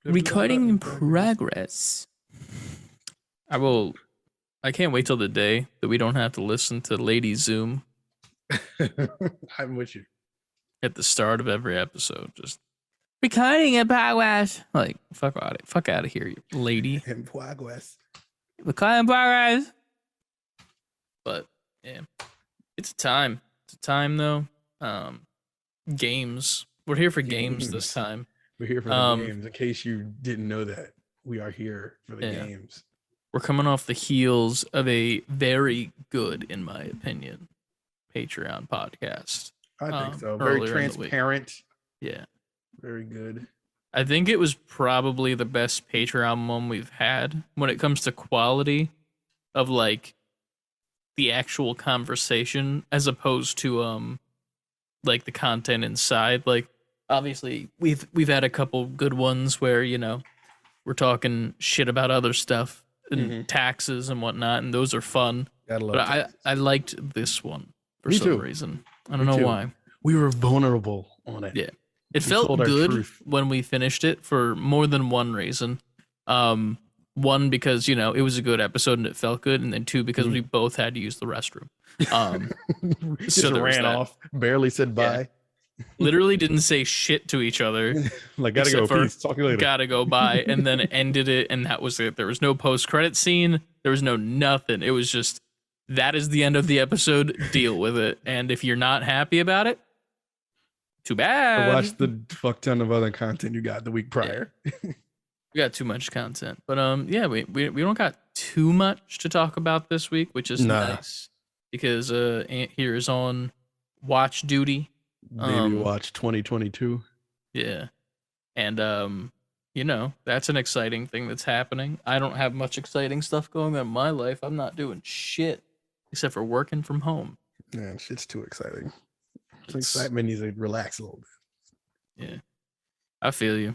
Recording in progress. I can't wait till the day that we don't have to listen to Lady Zoom I'm with you. at the start of every episode. Just recording in progress. Like, fuck out of here, you lady. In progress. Recording in progress. But yeah, it's a time. It's a time though. Games. We're here for games this time. We're here for the games. In case you didn't know that, we are here for the games. We're coming off the heels of a very good, in my opinion, Patreon podcast. I think so. Very transparent. Yeah. Very good. I think it was probably the best Patreon one we've had when it comes to quality of like the actual conversation as opposed to like the content inside. Like obviously we've had a couple good ones where, you know, we're talking shit about other stuff and taxes and whatnot, and those are fun. But I liked this one for some reason. I don't know why. We were vulnerable on it. Yeah. It felt good when we finished it for more than one reason. One, because, you know, it was a good episode and it felt good. And then two, because we both had to use the restroom. Just ran off, barely said bye. Literally didn't say shit to each other. Like, gotta go, peace, talk to you later. Gotta go, bye. And then ended it, and that was it. There was no post-credit scene. There was no nothing. It was just, that is the end of the episode. Deal with it. And if you're not happy about it, too bad. Watch the fuck ton of other content you got the week prior. Yeah. We got too much content. But yeah, we don't got too much to talk about this week, which is nice. Because Ant here is on watch duty. Baby Watch 2022. Yeah. And you know, that's an exciting thing that's happening. I don't have much exciting stuff going on in my life. I'm not doing shit except for working from home. Man, shit's too exciting. Excitement needs to relax a little bit. Yeah. I feel you.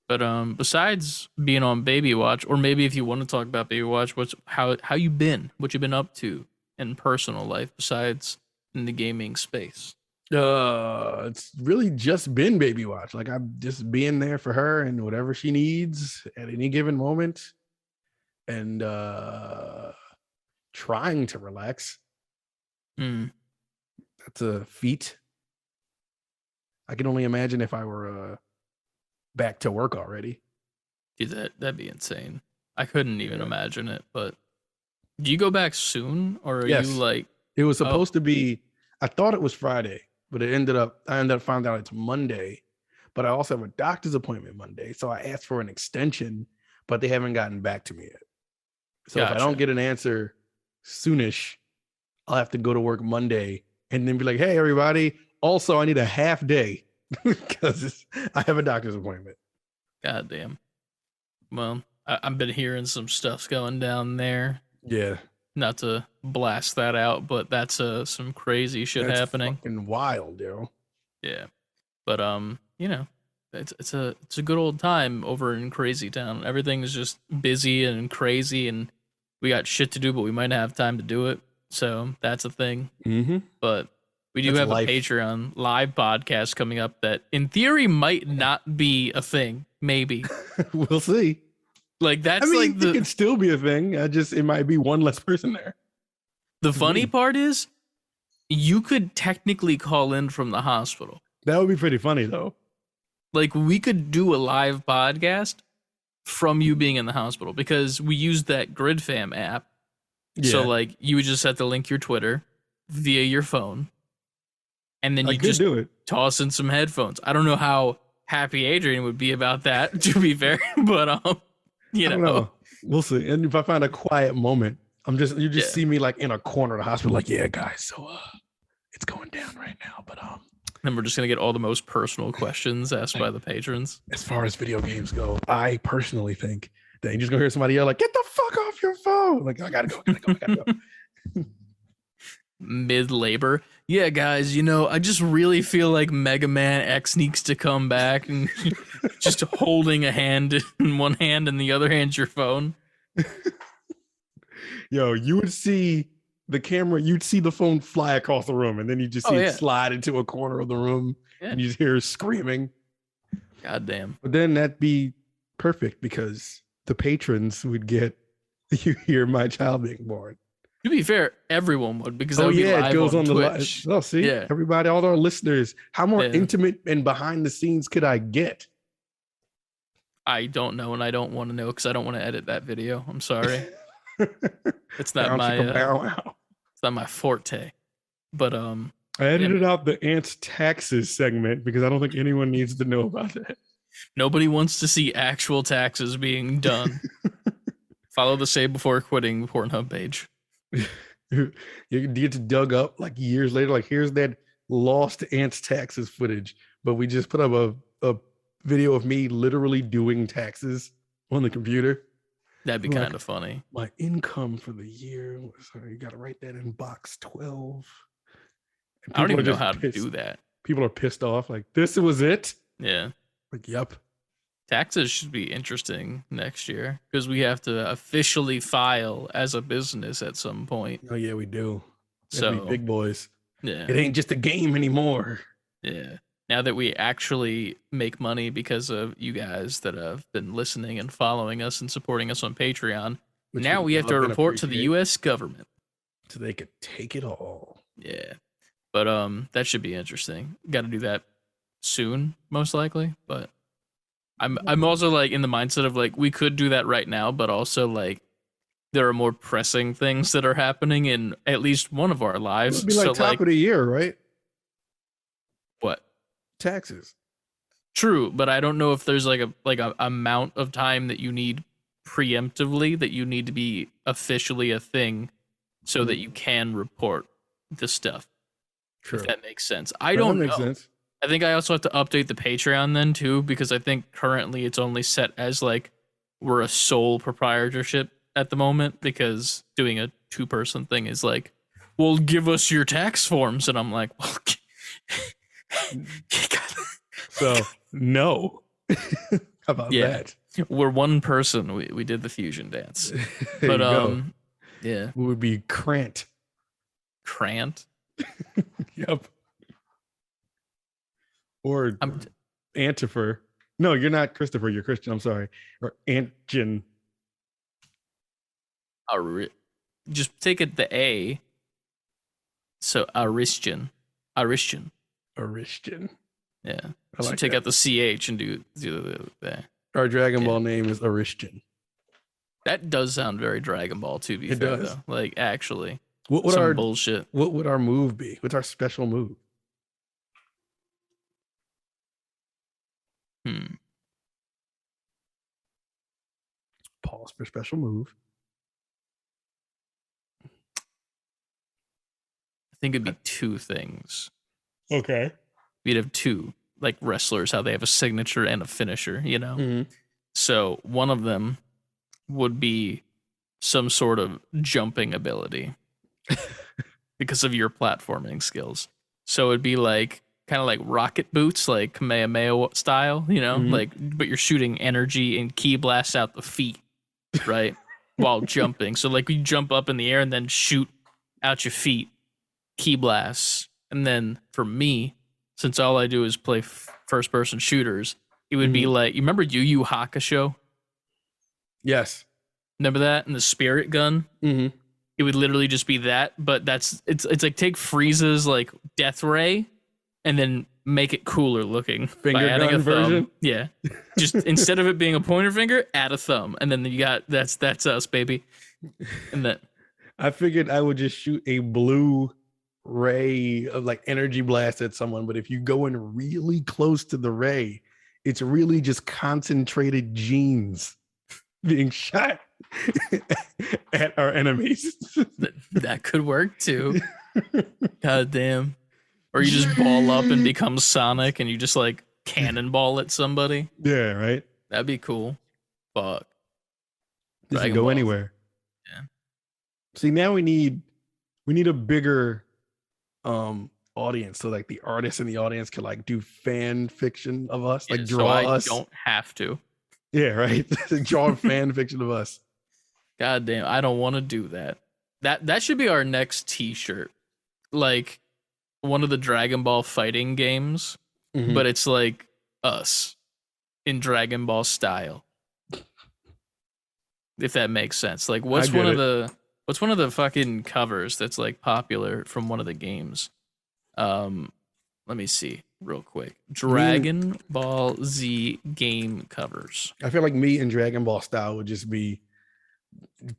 But besides being on Baby Watch, or maybe if you want to talk about Baby Watch, how you been? What you been up to in personal life besides in the gaming space? It's really just been Baby Watch. Like, I'm just being there for her and whatever she needs at any given moment, and trying to relax. That's a feat. I can only imagine if I were back to work already. Dude, that'd be insane. I couldn't even imagine it. But do you go back soon, or are you like? It was supposed to be. I thought it was Friday, but I ended up finding out it's Monday. But I also have a doctor's appointment Monday, so I asked for an extension, but they haven't gotten back to me yet. So if I don't get an answer soonish, I'll have to go to work Monday and then be like, "Hey, everybody! Also, I need a half day because I have a doctor's appointment." God damn. Well, I've been hearing some stuff's going down there. Yeah. Not to blast that out, but that's some crazy shit happening. Fucking wild, yo. Yeah. But you know, it's a good old time over in Crazy Town. Everything is just busy and crazy, and we got shit to do, but we might not have time to do it. So that's a thing. But we do have a Patreon live podcast coming up that in theory might not be a thing. Maybe. We'll see. Like, that's it could still be a thing. It might be one less person there. The funny part is you could technically call in from the hospital. That would be pretty funny though. Like, we could do a live podcast from you being in the hospital because we use that GridFam app. Yeah. So like, you would just have to link your Twitter via your phone, and then you just do it. Toss in some headphones. I don't know how happy Adrian would be about that, to be fair, but you know. We'll see. And if I find a quiet moment, you just see me like in a corner of the hospital, like, yeah, guys, so it's going down right now, but then we're just gonna get all the most personal questions asked by the patrons. As far as video games go, I personally think that you're just gonna hear somebody yell like, "Get the fuck off your phone!" Like, I gotta go. mid labor. Yeah, guys, I just really feel like Mega Man X needs to come back, and just holding a hand in one hand and the other hand's your phone. Yo, you would see the camera, you'd see the phone fly across the room, and then you just see it slide into a corner of the room, and you hear screaming. God damn. But then that'd be perfect because the patrons would get, you hear my child being born. To be fair, everyone would, because that would be live, it goes on Twitch. Oh, see, everybody, all our listeners, how more intimate and behind the scenes could I get? I don't know, and I don't want to know because I don't want to edit that video. I'm sorry. It's not it's not my forte. But I edited out the aunt's taxes segment because I don't think anyone needs to know about that. Nobody wants to see actual taxes being done. Follow the Save Before Quitting Pornhub page. You get dug up like years later, like here's that lost aunt's taxes footage, but we just put up a video of me literally doing taxes on the computer. That'd be kind of funny. My income for the year was, you got to write that in box 12. I don't even know how to do that. People are pissed off, like, this was it? Yeah. Like, yep. Taxes should be interesting next year because we have to officially file as a business at some point. Oh, yeah, we do. So big boys. Yeah. It ain't just a game anymore. Yeah. Now that we actually make money because of you guys that have been listening and following us and supporting us on Patreon, now we have to report to the U.S. government. So they could take it all. Yeah. But that should be interesting. Got to do that soon, most likely. But I'm also like in the mindset of like we could do that right now, but also like there are more pressing things that are happening in at least one of our lives. It'd be like top of the year, right? What? Taxes. True, but I don't know if there's like a amount of time that you need preemptively that you need to be officially a thing so that you can report the stuff. True. If that makes sense. I don't know. That makes sense. I think I also have to update the Patreon then too, because I think currently it's only set as like we're a sole proprietorship at the moment, because doing a 2-person thing is like, well, give us your tax forms. And I'm like, well, so no. How about that? We're one person. We did the fusion dance. But yeah. We would be Krant. Krant? Yep. Or Antifer. No, you're not Christopher. You're Christian. I'm sorry. Or Antjin. Just take it the A. So Arishjan. Arishjan. Yeah. So take out the CH and do the. Our Dragon Ball name is Arishjan. That does sound very Dragon Ball to be fair, though. Like actually. What would some bullshit. What would our move be? What's our special move? Pause for special move. I think it'd be 2 things. Okay. We'd have 2, like wrestlers, how they have a signature and a finisher, you know? Mm-hmm. So one of them would be some sort of jumping ability because of your platforming skills. So it'd be like kind of like rocket boots, like Kamehameha style, you know, like, but you're shooting energy and ki blasts out the feet, right? While jumping. So like you jump up in the air and then shoot out your feet, ki blasts. And then for me, since all I do is play first person shooters, it would be like, you remember Yu Yu Hakusho? Yes. Remember that? And the spirit gun? Mm-hmm. It would literally just be that, but it's like take Frieza's like death ray and then make it cooler looking. Finger gun version? Yeah. Just instead of it being a pointer finger, add a thumb. And then you got that's us, baby. And then I figured I would just shoot a blue ray of like energy blast at someone, but if you go in really close to the ray, it's really just concentrated genes being shot at our enemies. That could work too. God damn. Or you just ball up and become Sonic and you just like cannonball at somebody. Yeah, right? That'd be cool. Fuck. This can go anywhere. Yeah. See, now we need a bigger audience, so like the artists in the audience could like do fan fiction of us, like So draw I us. don't have to. Yeah, right. Draw fan fiction of us. God damn, I don't want to do that. That should be our next T-shirt. Like one of the Dragon Ball fighting games, Mhm. but it's like us in Dragon Ball style. If that makes sense. Like what's one of the fucking covers that's like popular from one of the games? Let me see real quick. Dragon Ball Z game covers. I feel like me in Dragon Ball style would just be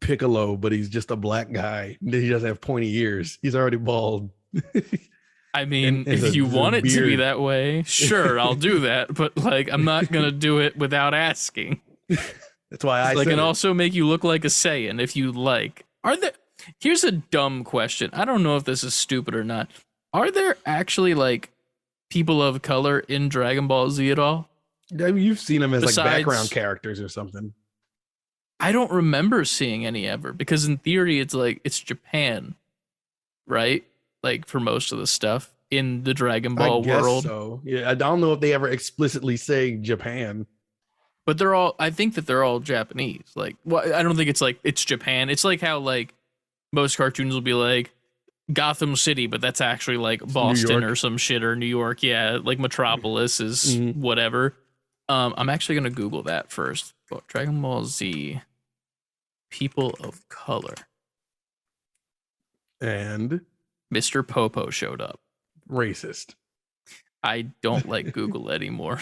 Piccolo, but he's just a black guy. He doesn't have pointy ears. He's already bald. I mean, And if you want it to be beard. that way, sure, I'll do that. But like, I'm not gonna do it without asking. That's why I Like, said and it. also make you look like a Saiyan if you like. Are there? Here's a dumb question. I don't know if this is stupid or not. Are there actually like people of color in Dragon Ball Z at all? I mean, you've seen them as Besides- like background characters or something. I don't remember seeing any ever because in theory it's like it's Japan, right? Like for most of the stuff in the Dragon Ball I guess world. so. Yeah, I don't know if they ever explicitly say Japan. But they're all I think that they're all Japanese. Like well, I don't think it's like it's Japan. It's like how like most cartoons will be like Gotham City, but that's actually like Boston or some shit or New York. Yeah, like Metropolis is whatever. I'm actually gonna Google that first. Dragon Ball Z people of color. And Mr. Popo showed up. racist. I don't like Google anymore.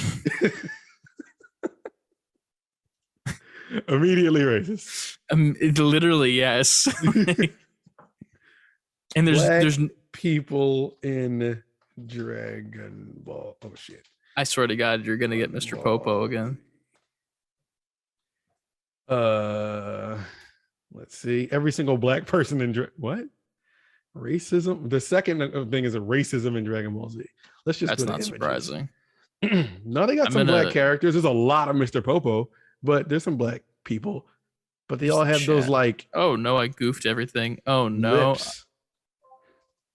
Immediately racist. Literally, yes. And Black there's people in Dragon Ball. Oh shit. I swear to God, you're gonna get Mr. Popo again. Let's see. Every single black person in what? Racism. The second thing is a racism in Dragon Ball Z. Let's just. That's go to not images. surprising. No, they got some black characters. There's a lot of Mr. Popo, but there's some black people. But they all have those like. Oh no, I goofed everything. Oh no. Lips.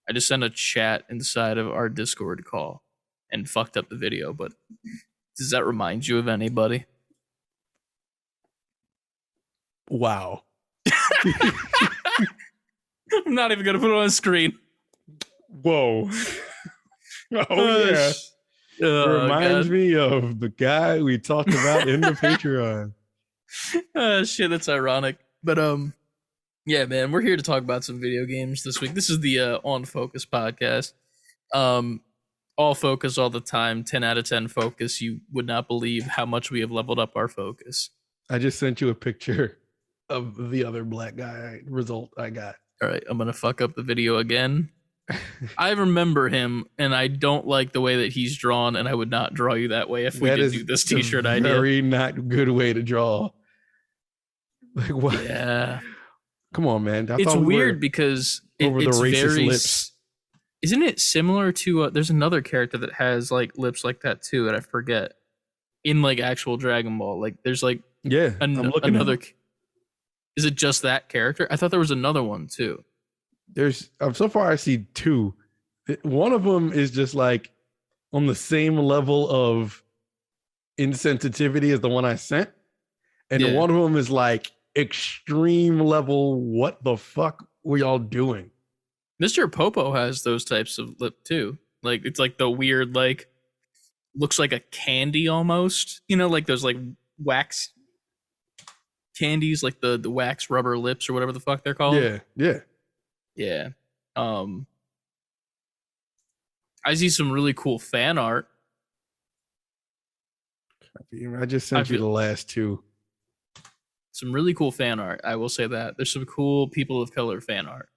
I just sent a chat inside of our Discord call and fucked up the video, but does that remind you of anybody? Wow. I'm not even gonna put it on screen. Whoa. Oh yeah. Reminds me of the guy we talked about in the Patreon. Shit, that's ironic. But yeah, man, we're here to talk about some video games this week. This is the On Focus podcast. All focus all the time, 10 out of 10 focus. You would not believe how much we have leveled up our focus. I just sent you a picture of the other black guy result I got. All right, I'm gonna fuck up the video again. I remember him, and I don't like the way that he's drawn, and I would not draw you that way if we did do this T-shirt idea. Very not good way to draw. Like what? Yeah. Come on, man. It's weird because it's racist very lips. Isn't it similar to there's another character that has like lips like that too that I forget in like actual Dragon Ball. Like there's like I'm looking another. Is it just that character? I thought there was another one too. There's so far I see two. One of them is just like on the same level of insensitivity as the one I sent, and one of them is like extreme level. What the fuck were y'all doing? Mr. Popo has those types of lip too. Like it's like the weird like looks like a candy almost. You know, like those like wax candies, like the wax rubber lips or whatever the fuck they're called. Yeah. I see some really cool fan art. I just sent you the last two. Some really cool fan art. I will say that there's some cool people of color fan art.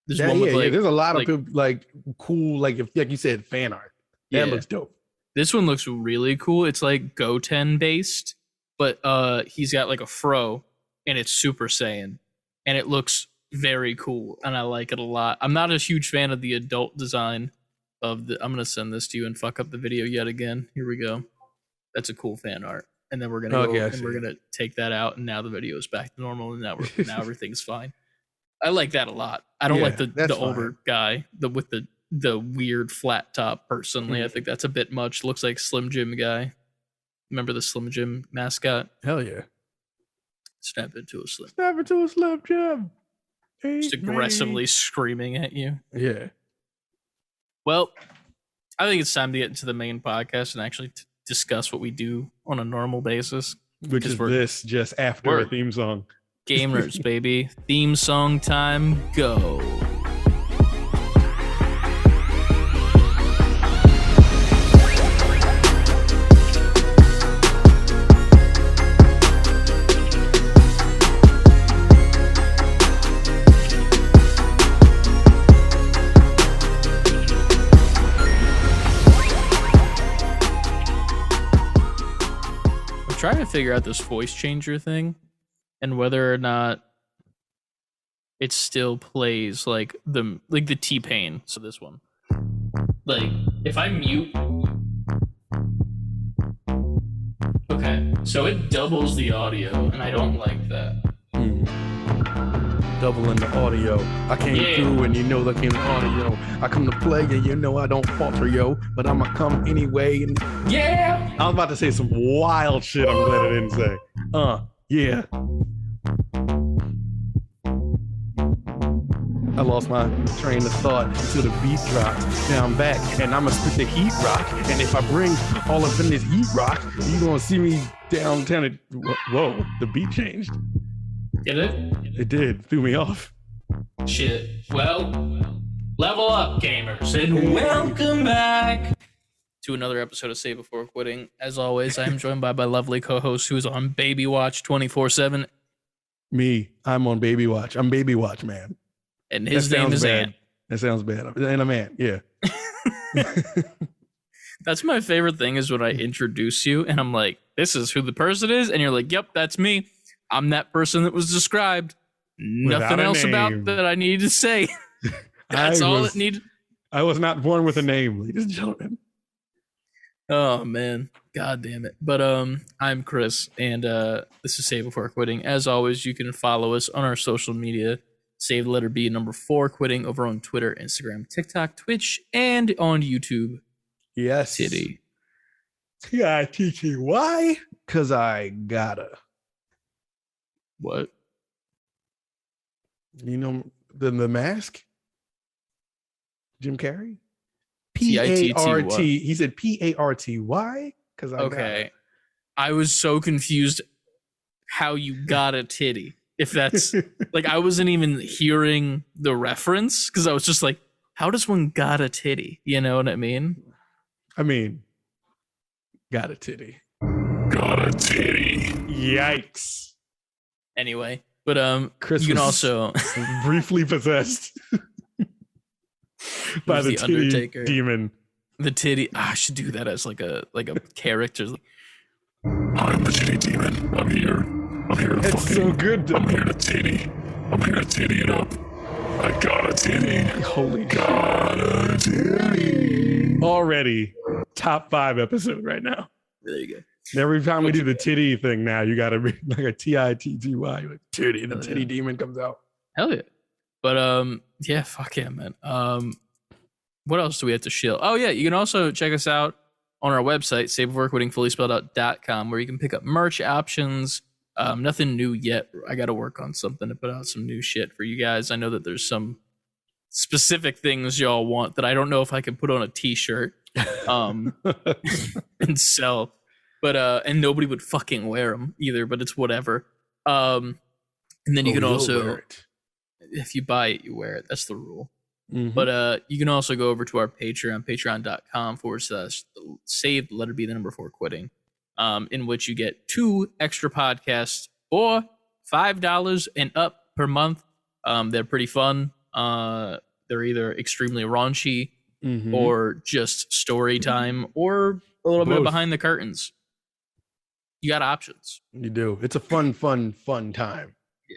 There's one with there's a lot of people like cool, like you said, fan art. That looks dope. This one looks really cool. It's like Goten based, but he's got like a fro and it's Super Saiyan, and it looks very cool, and I like it a lot. I'm not a huge fan of the adult design of the. I'm gonna send this to you and fuck up the video yet again. Here we go. That's a cool fan art, and then we're gonna we're gonna take that out, and now the video is back to normal, and now everything's fine. I like that a lot. I don't like the that's older guy, with the weird flat top. Personally, I think that's a bit much. Looks like Slim Jim guy. Remember the Slim Jim mascot? Hell yeah. Snap into a Slim. Snap into a Slim Jim. Just aggressively screaming at you. Yeah. Well, I think it's time to get into the main podcast and actually discuss what we do on a normal basis. Which is this just after a theme song. Gamers, baby. Theme song time, go. Trying to figure out this voice changer thing and whether or not it still plays like the T-Pain. So this one, like if I mute, okay, so it doubles the audio and I don't like that. Doubling the audio. I came through and you know that came the audio. I come to play and you know I don't falter, yo. But I'ma come anyway. And I was about to say some wild shit. I'm glad I didn't say. Yeah. I lost my train of thought until the beat dropped. Now I'm back and I'ma spit the heat rock. And if I bring all up in this heat rock, you gonna see me downtown. Whoa, the beat changed. Did it? It did. Threw me off. Shit. Well, level up, gamers, and welcome back to another episode of Save Before Quitting. As always, I am joined by my lovely co-host who is on Baby Watch 24/7. Me. I'm on Baby Watch. I'm Baby Watch, man. And his name is bad. Ant. That sounds bad. And I'm Ant, yeah. That's my favorite thing is when I introduce you and I'm like, this is who the person is. And you're like, yep, that's me. I'm that person that was described. Nothing else about that I needed to say. That's all it needed. I was not born with a name, ladies and gentlemen. Oh man, god damn it! But I'm Chris, and this is Save Before Quitting. As always, you can follow us on our social media. Save the letter B, number 4 quitting over on Twitter, Instagram, TikTok, Twitch, and on YouTube. Yes, Titty. Why? Because I gotta. What? You know the mask? Jim Carrey? P-A-R-T. He said P-A-R-T. Why? Because I okay. I was so confused how you got a titty. If that's like I wasn't even hearing the reference because I was just like, how does one got a titty? You know what I mean? I mean, got a titty. Got a titty. Yikes. Anyway, but Chris you can also briefly possessed by the titty Undertaker demon. The titty. I should do that as like a character. I'm the titty demon. I'm here. It's so good. I'm here to titty. I'm here to titty it up. I got a titty. Holy got a titty. Already top 5 episode right now. There you go. Every time we do the titty thing now, you got to be like a T-I-T-T-Y, like titty. The titty demon comes out. Hell yeah. But yeah, fuck yeah, man. What else do we have to shill? Oh yeah, you can also check us out on our website, savebeforequitting.com, where you can pick up merch options. Nothing new yet. I got to work on something to put out some new shit for you guys. I know that there's some specific things y'all want that I don't know if I can put on a t-shirt and sell. But and nobody would fucking wear them either, but it's whatever. And then you can also, if you buy it, you wear it. That's the rule. Mm-hmm. But you can also go over to our Patreon, patreon.com/save the letter B, the number 4 quitting, in which you get 2 extra podcasts for $5 and up per month. They're pretty fun. They're either extremely raunchy or just story time or a little bit behind the curtains. You got options. You do. It's a fun time. Yeah.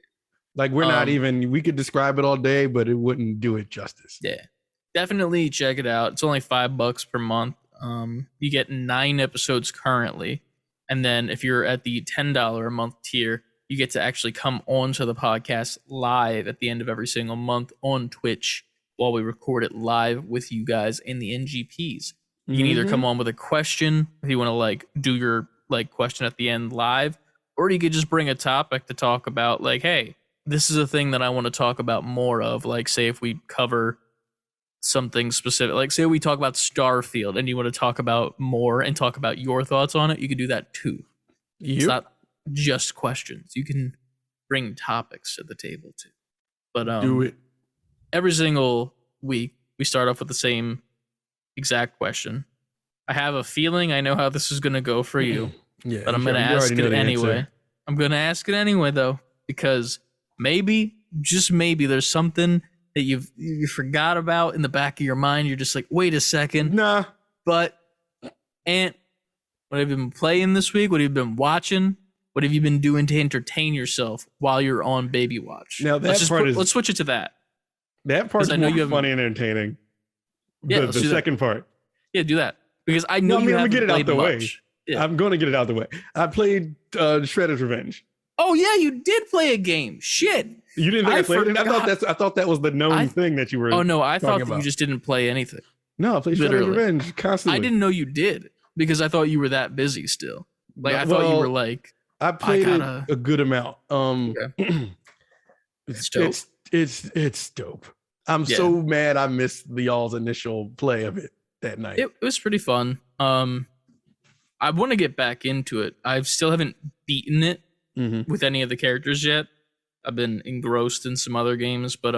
Like we're not even, we could describe it all day, but it wouldn't do it justice. Yeah. Definitely check it out. It's only $5 per month. You get 9 episodes currently. And then if you're at the $10 a month tier, you get to actually come onto the podcast live at the end of every single month on Twitch while we record it live with you guys in the NGPs. You can either come on with a question if you want to like do your like question at the end live, or you could just bring a topic to talk about, like, hey, this is a thing that I want to talk about more of. Like, say if we cover something specific, like say we talk about Starfield and you want to talk about more and talk about your thoughts on it, you could do that too. It's not just questions. You can bring topics to the table too. But do it every single week. We start off with the same exact question. I have a feeling I know how this is going to go for you, yeah, but I'm going to ask it anyway. I'm going to ask it anyway though, because maybe, just maybe, there's something that you forgot about in the back of your mind. You're just like, wait a second. Nah. But, Ant, what have you been playing this week? What have you been watching? What have you been doing to entertain yourself while you're on Baby Watch? Now that let's switch it to that. That part's more funny and entertaining. Yeah, the second part. Yeah, do that. Because I know you haven't get it out the way. Yeah. I'm going to get it out the way. I played Shredder's Revenge. Oh yeah, you did play a game. Shit. You didn't think I played it? I thought that was the known thing that you were. Oh no, I thought that about. You just didn't play anything. No, I played Shredder's Revenge constantly. I didn't know you did because I thought you were that busy still. Like I thought you were like. I played it a good amount. Okay. It's dope. It's dope. I'm so mad I missed y'all's initial play of it that night. It was pretty fun. I want to get back into it. I still haven't beaten it with any of the characters yet. I've been engrossed in some other games, but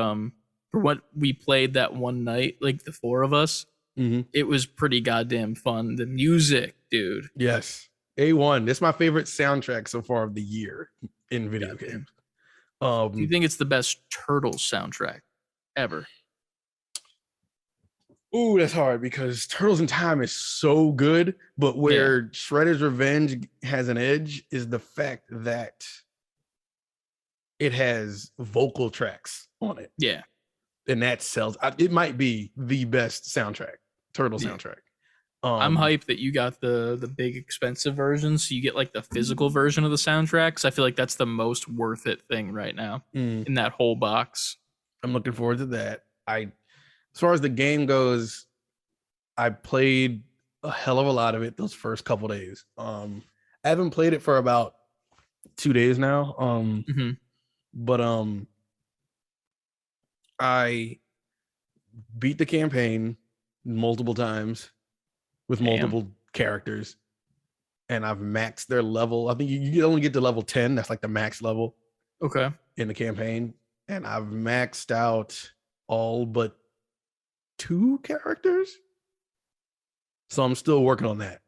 for what we played that one night, like the four of us, it was pretty goddamn fun. The music, dude. Yes. A1. It's my favorite soundtrack so far of the year in video games. Do you think it's the best Turtles soundtrack ever? Ooh, that's hard because Turtles in Time is so good, but where Shredder's Revenge has an edge is the fact that it has vocal tracks on it. Yeah. And that sells. It might be the best soundtrack, Turtle soundtrack. I'm hyped that you got the big expensive version, so you get like the physical version of the soundtrack. Because I feel like that's the most worth it thing right now in that whole box. I'm looking forward to that. As far as the game goes, I played a hell of a lot of it those first couple days. I haven't played it for about 2 days now. But I beat the campaign multiple times with multiple characters, and I've maxed their level. I think you only get to level 10. That's like the max level. Okay. In the campaign, and I've maxed out all but 2 characters. So I'm still working on that.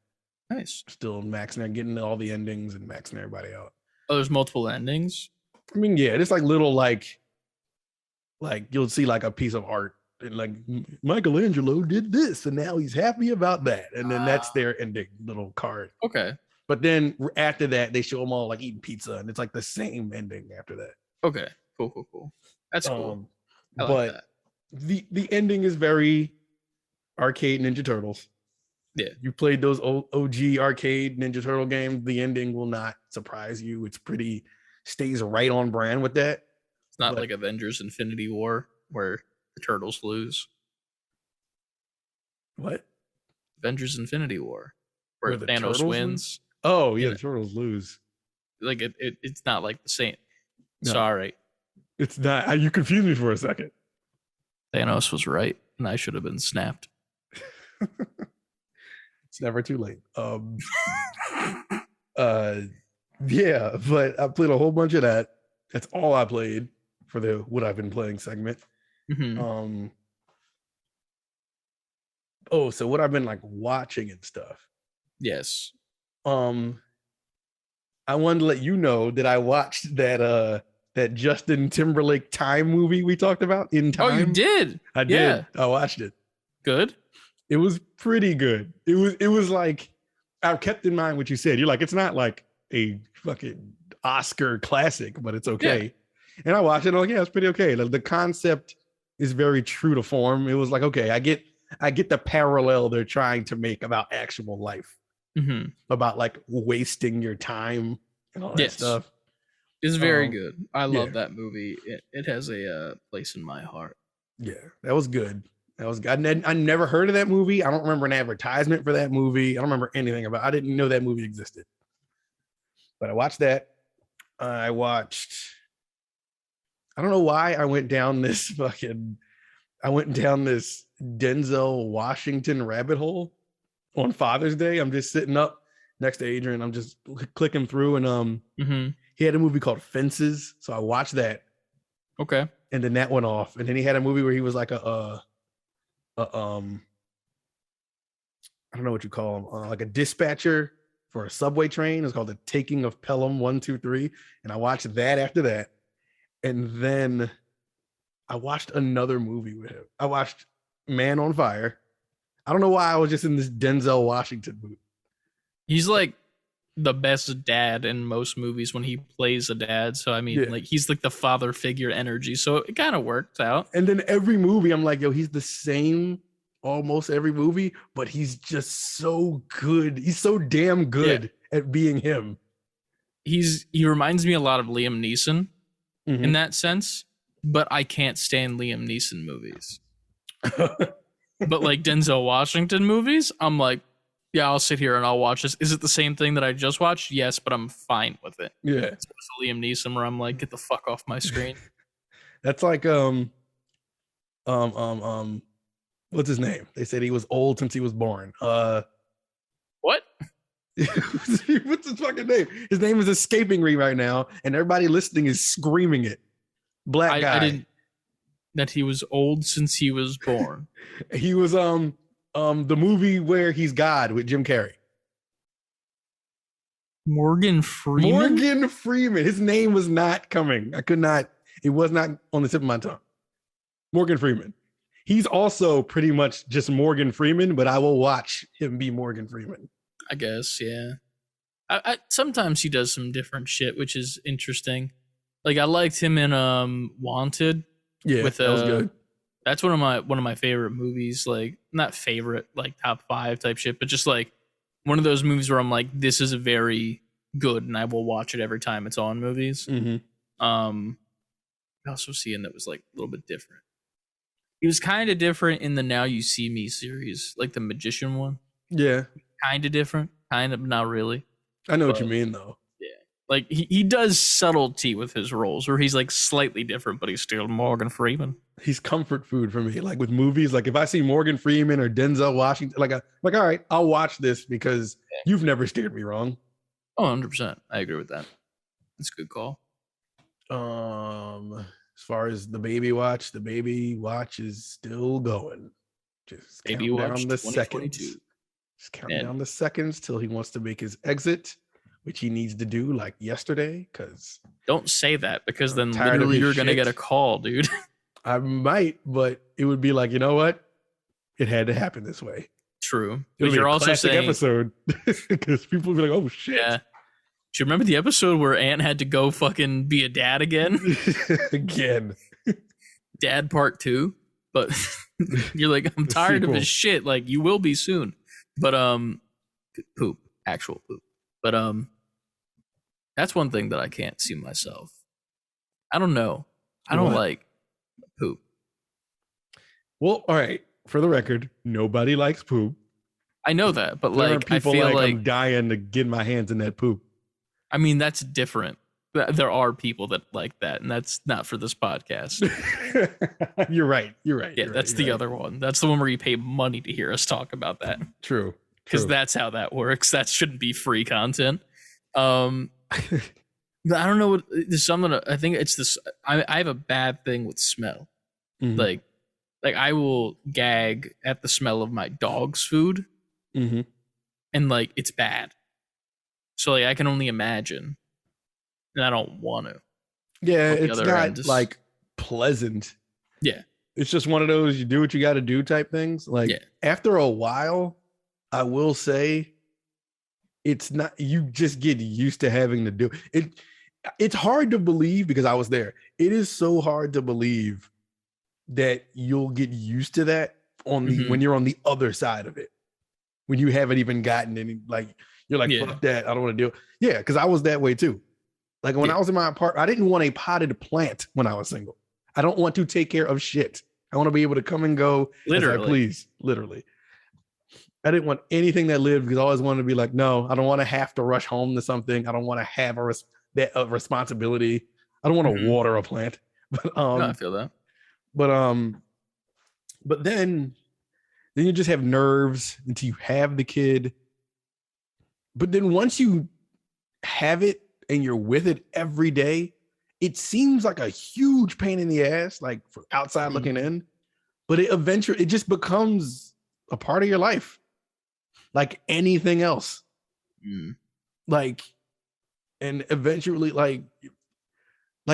Nice. Still maxing out, getting all the endings and maxing everybody out. Oh, there's multiple endings? I mean, yeah, it's like little like you'll see like a piece of art and like Michelangelo did this and now he's happy about that. And then that's their ending little card. Okay. But then after that, they show them all like eating pizza and it's like the same ending after that. Okay. Cool. That's cool. I like but that. The ending is very arcade Ninja Turtles. Yeah. You played those OG arcade Ninja Turtle games, the ending will not surprise you. It's stays right on brand with that. It's not like Avengers Infinity War where the Turtles lose. What? Avengers Infinity War where the Thanos Turtles wins. Oh, yeah, the Turtles lose. Like it's not like the same. No. Sorry. It's not. You confused me for a second. Thanos was right, and I should have been snapped. It's never too late. Yeah, but I played a whole bunch of that. That's all I played for the what I've been playing segment. So what I've been like watching and stuff. Yes. I wanted to let you know that I watched that Justin Timberlake Time movie we talked about, In Time. Oh, you did? I did. I watched it. Good. It was pretty good. It was like, I kept in mind what you said. You're like, it's not like a fucking Oscar classic, but it's okay. Yeah. And I watched it and I'm like, yeah, it's pretty okay. Like, the concept is very true to form. It was like, okay, I get the parallel they're trying to make about actual life. About like wasting your time and all that stuff. It's very good. I yeah. love that movie. It has a place in my heart. Yeah, that was good. That was good. I never heard of that movie. I don't remember an advertisement for that movie. I don't remember anything about it. I didn't know that movie existed. But I watched that. I don't know why I went down this Denzel Washington rabbit hole on Father's Day. I'm just sitting up next to Adrian. I'm just clicking through, and he had a movie called Fences. So I watched that. Okay. And then that went off. And then he had a movie where he was like I don't know what you call him, like a dispatcher for a subway train. It's called The Taking of Pelham 123. And I watched that after that. And then I watched another movie with him. I watched Man on Fire. I don't know why I was just in this Denzel Washington movie. He's like the best dad in most movies when he plays a dad. So I mean, like he's like the father figure energy. So it kind of worked out. And then every movie, I'm like, yo, he's the same almost every movie, but he's just so good. He's so damn good at being him. He reminds me a lot of Liam Neeson in that sense, but I can't stand Liam Neeson movies. But like Denzel Washington movies, I'm like, yeah, I'll sit here and I'll watch this. Is it the same thing that I just watched? Yes, but I'm fine with it. Yeah. It's Liam Neeson where I'm like, get the fuck off my screen. That's like what's his name? They said he was old since he was born. What? What's his fucking name? His name is escaping me right now, and everybody listening is screaming it. Black guy. I didn't that he was old since he was born. He was the movie where he's God with Jim Carrey. Morgan Freeman. His name was not coming. It was not on the tip of my tongue. Morgan Freeman. He's also pretty much just Morgan Freeman, but I will watch him be Morgan Freeman. I guess, yeah. I sometimes he does some different shit, which is interesting. Like I liked him in Wanted. Yeah, that was good. That's one of my favorite movies. Like not favorite, like top 5 type shit, but just like one of those movies where I'm like, this is a very good, and I will watch it every time it's on movies. I also seen that was like a little bit different. He was kind of different in the Now You See Me series, like the Magician one. Yeah, kind of different, kind of not really. I know what you mean though. Yeah, like he does subtlety with his roles, where he's like slightly different, but he's still Morgan Freeman. He's comfort food for me. Like with movies, like if I see Morgan Freeman or Denzel Washington, like all right, I'll watch this because you've never steered me wrong. Oh, 100%. I agree with that. That's a good call. As far as the baby watch is still going. Just baby count watch down the seconds. Just count down the seconds till he wants to make his exit, which he needs to do like yesterday. Because don't say that, because then literally you're gonna get a call, dude. I might, but it would be like, you know what? It had to happen this way. True. But you're also saying episode because people will be like, oh shit. Yeah. Do you remember the episode where Ant had to go fucking be a dad again? Again. Dad part 2. But you're like, I'm tired of his shit. Like, you will be soon. But poop. Actual poop. But that's one thing that I can't see myself. I don't know. I don't like poop. Well, all right. For the record, nobody likes poop. I know that, but there like, are people I feel like I'm dying to get my hands in that poop. I mean, that's different. There are people that like that, and that's not for this podcast. You're right. Yeah, that's the other one. That's the one where you pay money to hear us talk about that. True. Because that's how that works. That shouldn't be free content. But I don't know what there's something. I think it's this. I have a bad thing with smell. Mm-hmm. Like I will gag at the smell of my dog's food, and like it's bad. So like I can only imagine, and I don't want to. Yeah, it's not like pleasant. Yeah, it's just one of those you do what you got to do type things. Like after a while, I will say, it's not. You just get used to having to do it. It's hard to believe because I was there. It is so hard to believe that you'll get used to that on the when you're on the other side of it, when you haven't even gotten any like. You're like, fuck that. I don't want to do it. Yeah, because I was that way too. Like when I was in my apartment, I didn't want a potted plant when I was single. I don't want to take care of shit. I want to be able to come and go as I please. Literally. I didn't want anything that lived because I always wanted to be like, no, I don't want to have to rush home to something. I don't want to have a responsibility. I don't want to water a plant. But no, I feel that. But then you just have nerves until you have the kid. But then once you have it and you're with it every day, it seems like a huge pain in the ass, like for outside looking in. But it just becomes a part of your life, like anything else. Like, and eventually, like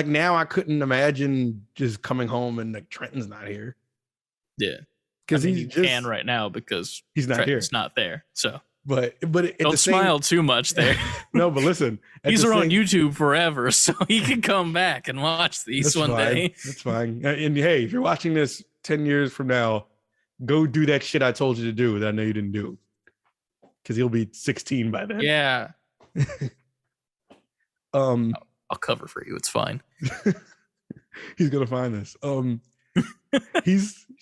now I couldn't imagine just coming home and like Trenton's not here. Yeah, because you can right now because he's not Trenton's not there. So, but don't smile too much there. No, but listen, he's around YouTube forever, so he can come back and watch these one day. That's fine. And hey, if you're watching this 10 years from now, go do that shit I told you to do that I know you didn't do, because he'll be 16 by then. Yeah. I'll cover for you. It's fine. He's gonna find this.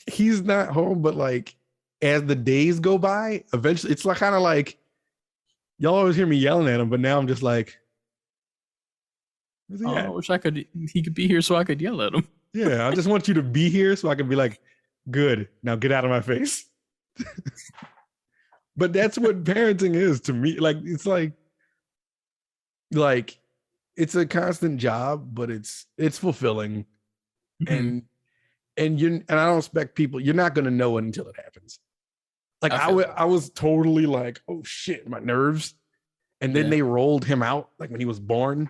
He's not home, but like as the days go by, eventually it's like kind of like y'all always hear me yelling at him, but now I'm just like, I wish he could be here so I could yell at him. Yeah, I just want you to be here so I can be like, good, now get out of my face. But that's what parenting is to me. Like it's like it's a constant job, but it's fulfilling. And I don't expect people, you're not going to know it until it happens. Like I was totally like, oh shit, my nerves. And then they rolled him out like when he was born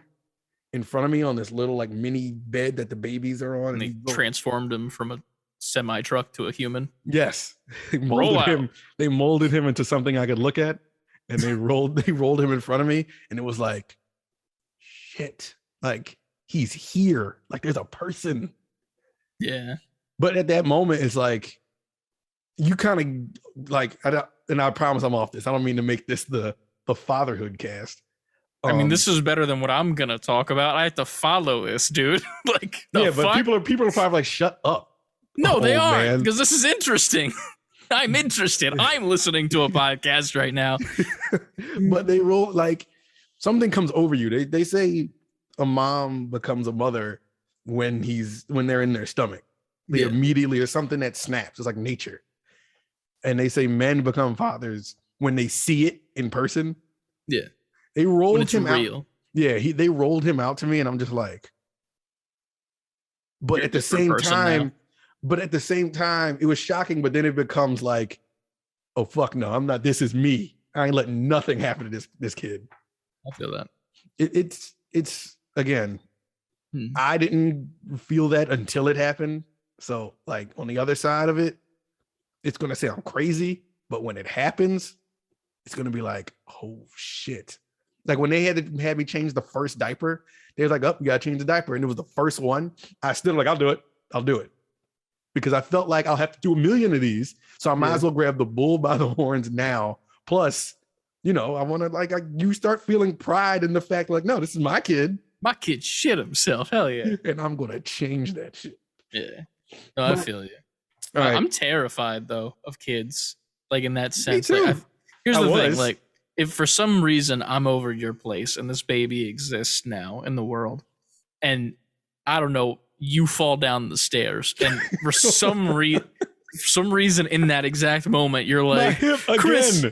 in front of me on this little like mini bed that the babies are on. And they transformed him from a semi truck to a human. Yes. They molded him into something I could look at, and they rolled him in front of me, and it was like, shit, like he's here. Like there's a person. Yeah. But at that moment, it's like you kind of like, I promise I'm off this. I don't mean to make this the fatherhood cast. I mean, this is better than what I'm gonna talk about. I have to follow this, dude. Like, but people are probably like, shut up. No, they are, because this is interesting. I'm interested. I'm listening to a podcast right now. But they roll like something comes over you. They say a mom becomes a mother when they're in their stomach. They immediately, or something that snaps. It's like nature. And they say men become fathers when they see it in person. Yeah. They rolled him real. out. Yeah, they rolled him out to me, and I'm just like, but at the same time, it was shocking, but then it becomes like, oh fuck no, I'm not, this is me. I ain't letting nothing happen to this kid. I feel that. It's again, I didn't feel that until it happened. So like on the other side of it, it's gonna sound crazy, but when it happens, it's gonna be like, oh shit. Like when they had me change the first diaper, they was like, oh, you gotta change the diaper. And it was the first one. I still like, I'll do it. Because I felt like I'll have to do a million of these. So I might as well grab the bull by the horns now. Plus, I want to you start feeling pride in the fact like, no, this is my kid. My kid shit himself. Hell yeah. And I'm going to change that shit. Yeah. No, I feel you. Right. I'm terrified though of kids. Like in that sense. Me too. Like, here's the thing. Like if for some reason I'm over your place and this baby exists now in the world, and I don't know, you fall down the stairs, and for some reason in that exact moment you're like, Chris,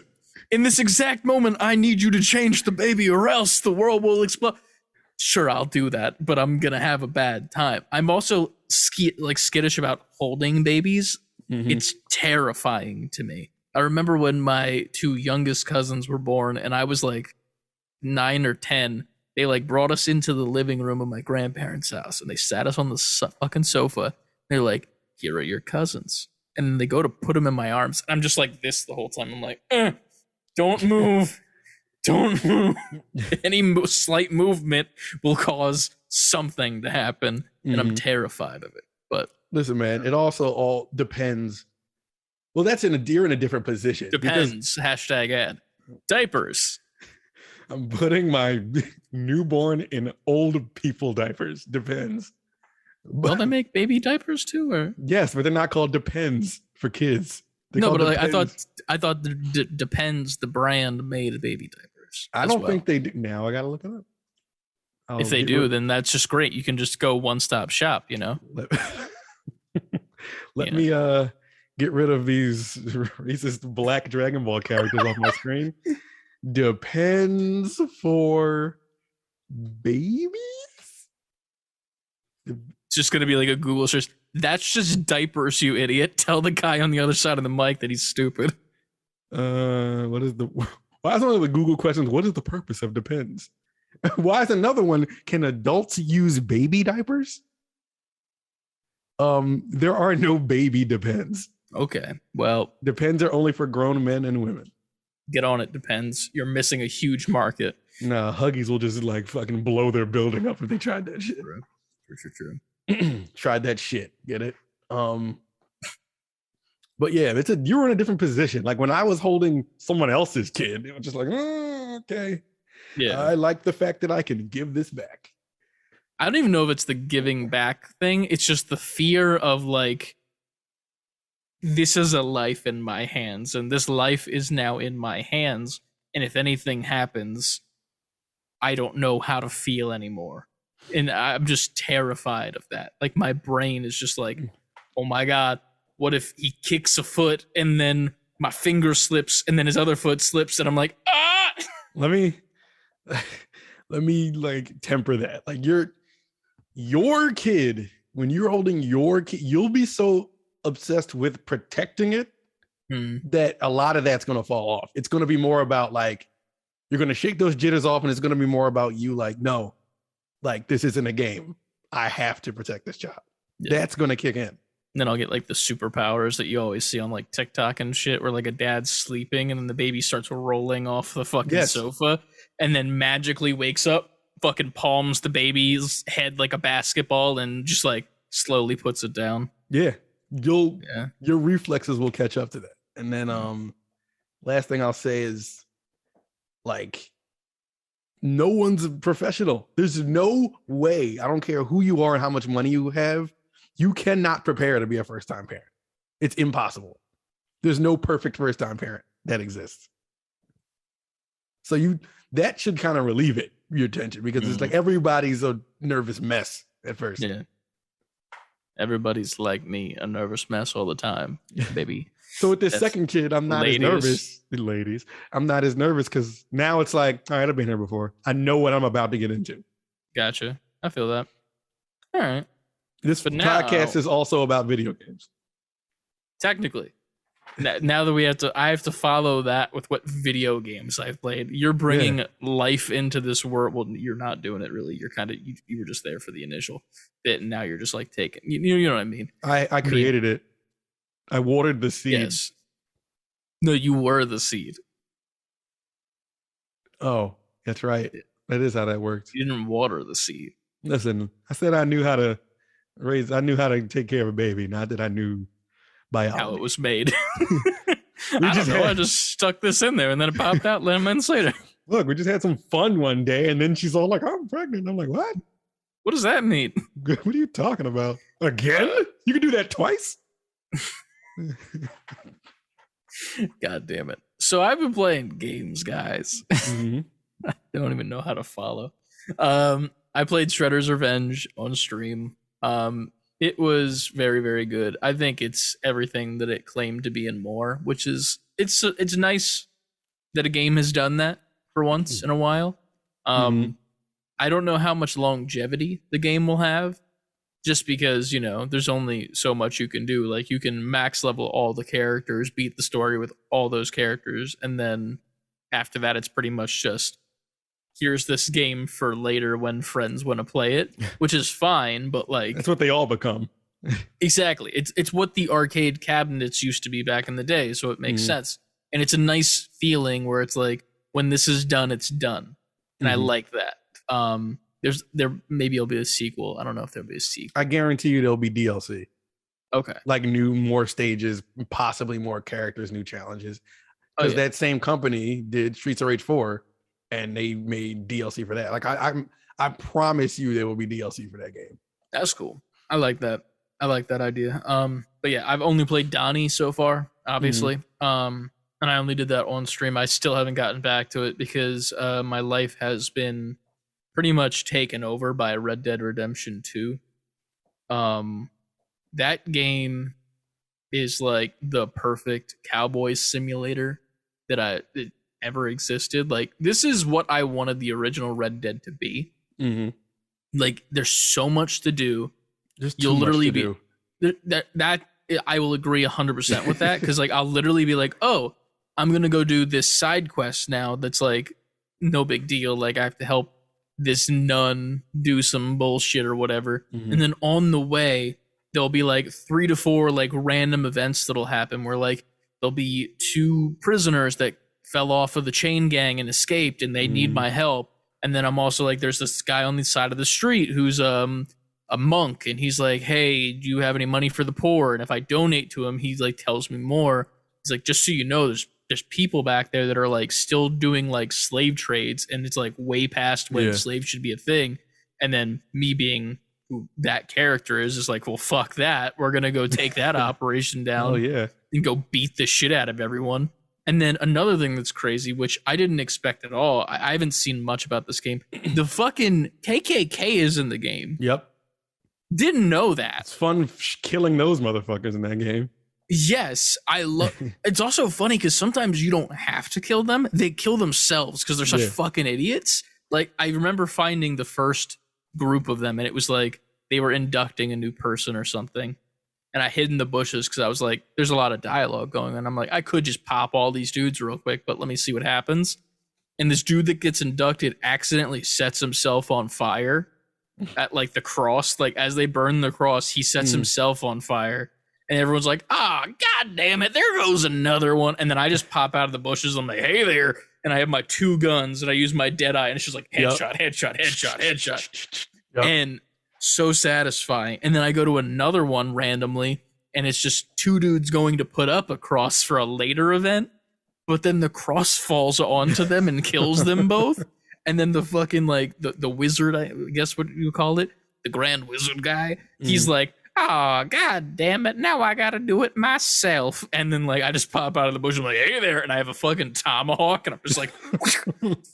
in this exact moment I need you to change the baby or else the world will explode. Sure, I'll do that, but I'm gonna have a bad time. I'm also skittish about holding babies. It's terrifying to me. I remember when my two youngest cousins were born, and I was like 9 or 10. They like brought us into the living room of my grandparents' house, and they sat us on the fucking sofa. They're like, here are your cousins. And then they go to put them in my arms. I'm just like this the whole time. I'm like, don't move. Don't move. Any slight movement will cause something to happen. And I'm terrified of it. But listen, man, it also all depends. Well, you're in a different position. Depends. Hashtag ad. Diapers. I'm putting my newborn in old people diapers. Depends. Don't they make baby diapers too, or Yes, but they're not called Depends for kids. They're no? called But like, Depends. I thought Depends the brand made baby diapers. I don't think they do. Now I gotta look it up. If they do, then that's just great. You can just go one stop shop. You know. Let me get rid of these racist black Dragon Ball characters off my screen. Depends for babies. It's just gonna be like a Google search. That's just diapers, you idiot. Tell the guy on the other side of the mic that he's stupid. What is the? Why is one of the Google questions? What is the purpose of Depends? Why is another one? Can adults use baby diapers? There are no baby Depends. Okay, well, Depends are only for grown men and women. get on it. Depends. You're missing a huge market. Nah, Huggies will just like fucking blow their building up if they tried that shit. True. Tried that shit. Get it? But yeah, you're in a different position. Like when I was holding someone else's kid, it was just like, oh, okay. Yeah. I like the fact that I can give this back. I don't even know if it's the giving back thing. It's just the fear of like, this is a life in my hands, and this life is now in my hands. And if anything happens, I don't know how to feel anymore. And I'm just terrified of that. Like my brain is just like, oh my God, what if he kicks a foot and then my finger slips and then his other foot slips and I'm like, ah! Let me like temper that. Like your kid, when you're holding your kid, you'll be so obsessed with protecting it that a lot of that's going to fall off. It's going to be more about like, you're going to shake those jitters off and it's going to be more about you like, no, like this isn't a game. I have to protect this child. Yeah. That's going to kick in. And then I'll get like the superpowers that you always see on like TikTok and shit, where like a dad's sleeping and then the baby starts rolling off the fucking sofa and then magically wakes up, fucking palms the baby's head like a basketball and just like slowly puts it down. Yeah. Your reflexes will catch up to that. And then last thing I'll say is like, no one's a professional. There's no way. I don't care who you are and how much money you have. You cannot prepare to be a first-time parent. It's impossible. There's no perfect first-time parent that exists. So that should kind of relieve your tension, because it's like everybody's a nervous mess at first. Yeah. Everybody's like me, a nervous mess all the time, baby. So with this second kid, I'm not as nervous. Ladies, I'm not as nervous because now it's like, all right, I've been here before. I know what I'm about to get into. Gotcha. I feel that. All right. This podcast is also about video games. Technically. Now that I have to follow that with what video games I've played. You're bringing life into this world. Well, you're not doing it really. You're kind of, you were just there for the initial bit, and now you're just like taking, you know what I mean? I created it. I watered the seed. Yes. No, you were the seed. Oh, that's right. That is how that works. You didn't water the seed. Listen, I said I knew how to take care of a baby, not that I knew biology. How it was made. I just stuck this in there and then it popped out 11 minutes later. Look, we just had some fun one day and then she's all like, I'm pregnant. I'm like, what? What does that mean? What are you talking about? Again? You can do that twice? God damn it. So I've been playing games, guys. Mm-hmm. I don't even know how to follow. I played Shredder's Revenge on stream. It was very, very good. I think it's everything that it claimed to be and more, which is it's nice that a game has done that for once in a while. I don't know how much longevity the game will have, just because, there's only so much you can do. Like, you can max level all the characters, beat the story with all those characters, and then after that, it's pretty much just, here's this game for later when friends want to play it, which is fine, but like... That's what they all become. Exactly. It's what the arcade cabinets used to be back in the day, so it makes sense. And it's a nice feeling where it's like, when this is done, it's done. And I like that. Maybe it'll be a sequel. I don't know if there'll be a sequel. I guarantee you there'll be DLC. Okay. Like more stages, possibly more characters, new challenges. Because that same company did Streets of Rage 4, and they made DLC for that. Like I promise you there will be DLC for that game. That's cool. I like that. I like that idea. But yeah, I've only played Donnie so far, obviously. And I only did that on stream. I still haven't gotten back to it because my life has been pretty much taken over by Red Dead Redemption 2. That game is like the perfect cowboy simulator that ever existed. Like, this is what I wanted the original Red Dead to be. Like, there's so much to do. You'll literally be that I will agree 100% with that, because like I'll literally be like, oh, I'm gonna go do this side quest now that's like no big deal, like I have to help this nun do some bullshit or whatever, and then on the way there'll be like 3 to 4 like random events that'll happen where like there'll be 2 prisoners that fell off of the chain gang and escaped and they need my help. And then I'm also like, there's this guy on the side of the street who's a monk, and he's like, hey, do you have any money for the poor? And if I donate to him, he like tells me more. He's like, just so you know, there's people back there that are like still doing like slave trades, and it's like way past when slaves should be a thing. And then me being who that character is just like, well, fuck that, we're gonna go take that operation down and go beat the shit out of everyone. And then another thing that's crazy, which I didn't expect at all, I haven't seen much about this game, the fucking KKK is in the game. Yep. Didn't know that. It's fun killing those motherfuckers in that game. Yes, I love. It's also funny because sometimes you don't have to kill them; they kill themselves because they're such fucking idiots. Like, I remember finding the first group of them, and it was like they were inducting a new person or something, and I hid in the bushes because I was like, "There's a lot of dialogue going on." I'm like, I could just pop all these dudes real quick, but let me see what happens. And this dude that gets inducted accidentally sets himself on fire at like the cross. Like, as they burn the cross, he sets himself on fire. And everyone's like, ah, god damn it, there goes another one. And then I just pop out of the bushes. I'm like, hey there. And I have my 2 guns and I use my dead eye. And it's just like headshot, headshot. And so satisfying. And then I go to another one randomly, and it's just 2 dudes going to put up a cross for a later event. But then the cross falls onto them and kills them both. And then the fucking like the wizard, I guess what you call it, the grand wizard guy, he's like, oh, god damn it, now I gotta do it myself. And then like I just pop out of the bush, I'm like, hey there, and I have a fucking tomahawk, and I'm just like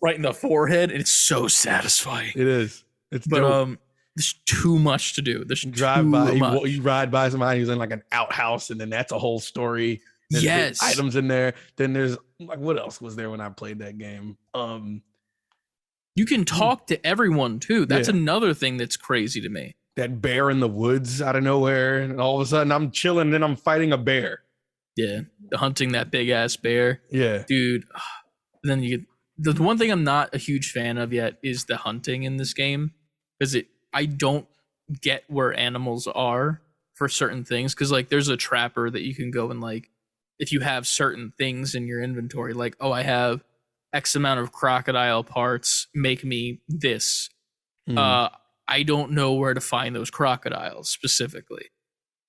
right in the forehead, and it's so satisfying. It is. It's but dope. There's too much to do. There's you ride by somebody who's in like an outhouse, and then that's a whole story. There's items in there. Then there's like, what else was there when I played that game? You can talk to everyone too. That's another thing that's crazy to me. That bear in the woods out of nowhere, and all of a sudden I'm chilling, and then I'm fighting a bear. Yeah, hunting that big ass bear. Yeah, dude. Then the one thing I'm not a huge fan of yet is the hunting in this game, because I don't get where animals are for certain things. Because like there's a trapper that you can go and like, if you have certain things in your inventory, like, oh, I have X amount of crocodile parts, make me this. I don't know where to find those crocodiles specifically.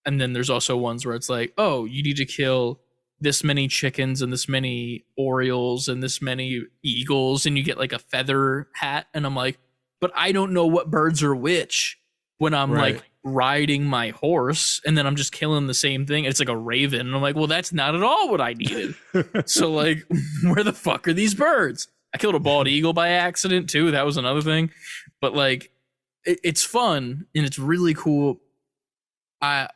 And then there's also ones where it's like, oh, you need to kill this many chickens and this many orioles and this many eagles, and you get like a feather hat. And I'm like, but I don't know what birds are which when I'm like riding my horse, and then I'm just killing the same thing. It's like a raven. And I'm like, well, that's not at all what I needed. So like, where the fuck are these birds? I killed a bald eagle by accident too. That was another thing. But like, it's fun and it's really cool. I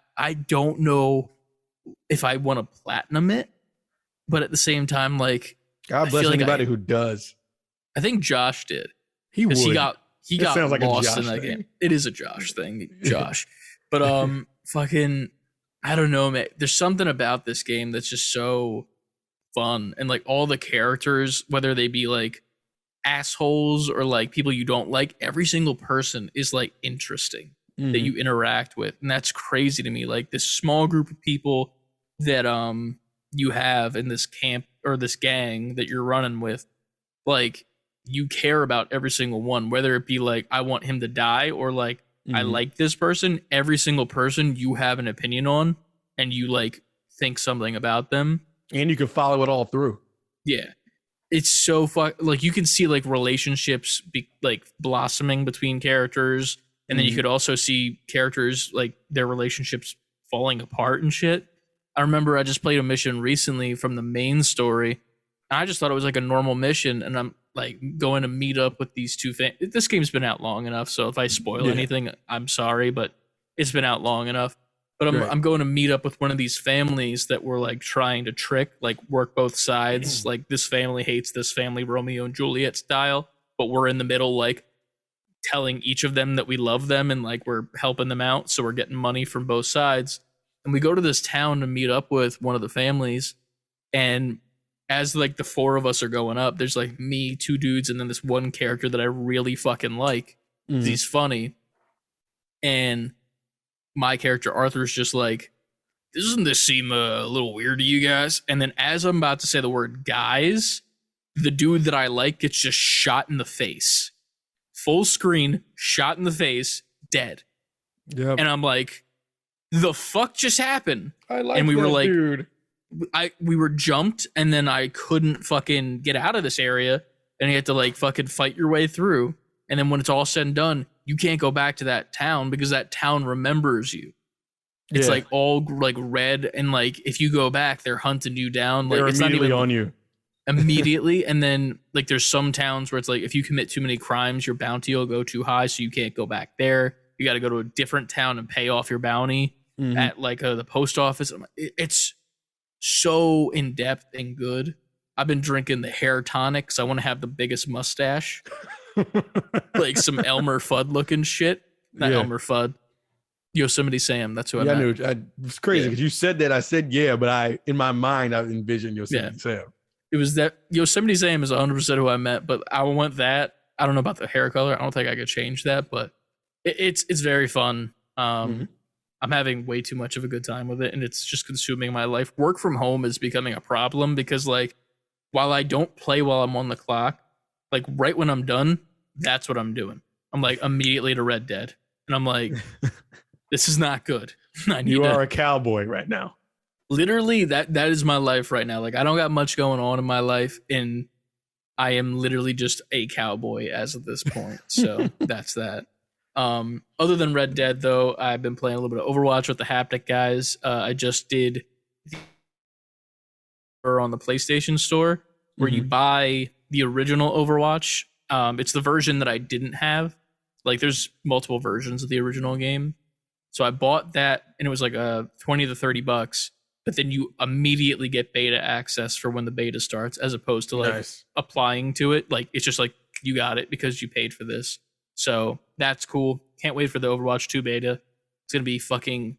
don't know if I want to platinum it, but at the same time, like, God bless anybody who does. I think Josh did. He would. He got sounds like lost in that game. It is a Josh thing, Josh. But fucking, I don't know, man. There's something about this game that's just so fun, and like all the characters, whether they be like assholes or like people you don't like, every single person is like interesting that you interact with, and that's crazy to me. Like this small group of people that you have in this camp or this gang that you're running with, like you care about every single one, whether it be like I want him to die or like I like this person. Every single person you have an opinion on, and you like think something about them, and you can follow it all through. Yeah. it's so like you can see like relationships like blossoming between characters, and then you could also see characters like their relationships falling apart and shit. I remember I just played a mission recently from the main story. I just thought it was like a normal mission, and I'm like going to meet up with these two this game's been out long enough, so if I spoil anything, I'm sorry, but it's been out long enough. But I'm going to meet up with one of these families that were like trying to work both sides. Like this family hates this family, Romeo and Juliet style, but we're in the middle, like telling each of them that we love them and like we're helping them out. So we're getting money from both sides. And we go to this town to meet up with one of the families. And as like the four of us are going up, there's like me, two dudes, and then this one character that I really fucking like. He's funny. And my character Arthur's just like, doesn't this seem a little weird to you guys? And then as I'm about to say the word guys, the dude that I like gets just shot in the face. Full screen, shot in the face, dead. Yep. And I'm like, the fuck just happened? And we were like, dude. We were jumped, and then I couldn't fucking get out of this area, and you had to like fucking fight your way through. And then when it's all said and done, you can't go back to that town because that town remembers you. It's like all like red, and like if you go back, they're hunting you down. Like they're it's immediately not even on you. Immediately. And then like there's some towns where it's like if you commit too many crimes, your bounty will go too high, so you can't go back there. You got to go to a different town and pay off your bounty at like the post office. It's so in depth and good. I've been drinking the hair tonic because I want to have the biggest mustache. Like some Elmer Fudd looking shit. Not Elmer Fudd. Yosemite Sam. That's who I meant. I knew. It's crazy because you said that. I said but in my mind I envisioned Yosemite Sam. It was that Yosemite Sam is 100% who I meant, but I want that. I don't know about the hair color. I don't think I could change that, but it's very fun. I'm having way too much of a good time with it, and it's just consuming my life. Work from home is becoming a problem because like while I don't play while I'm on the clock, like right when I'm done, that's what I'm doing. I'm like immediately to Red Dead, and I'm like, this is not good. You are a cowboy right now. Literally, that is my life right now. Like I don't got much going on in my life, and I am literally just a cowboy as of this point. So that's that. Other than Red Dead, though, I've been playing a little bit of Overwatch with the Haptic guys. I just did on the PlayStation Store where you buy the original Overwatch. It's the version that I didn't have. Like there's multiple versions of the original game. So I bought that, and it was like $20 to $30. But then you immediately get beta access for when the beta starts, as opposed to like applying to it. Like it's just like you got it because you paid for this. So that's cool. Can't wait for the Overwatch 2 beta. It's gonna be fucking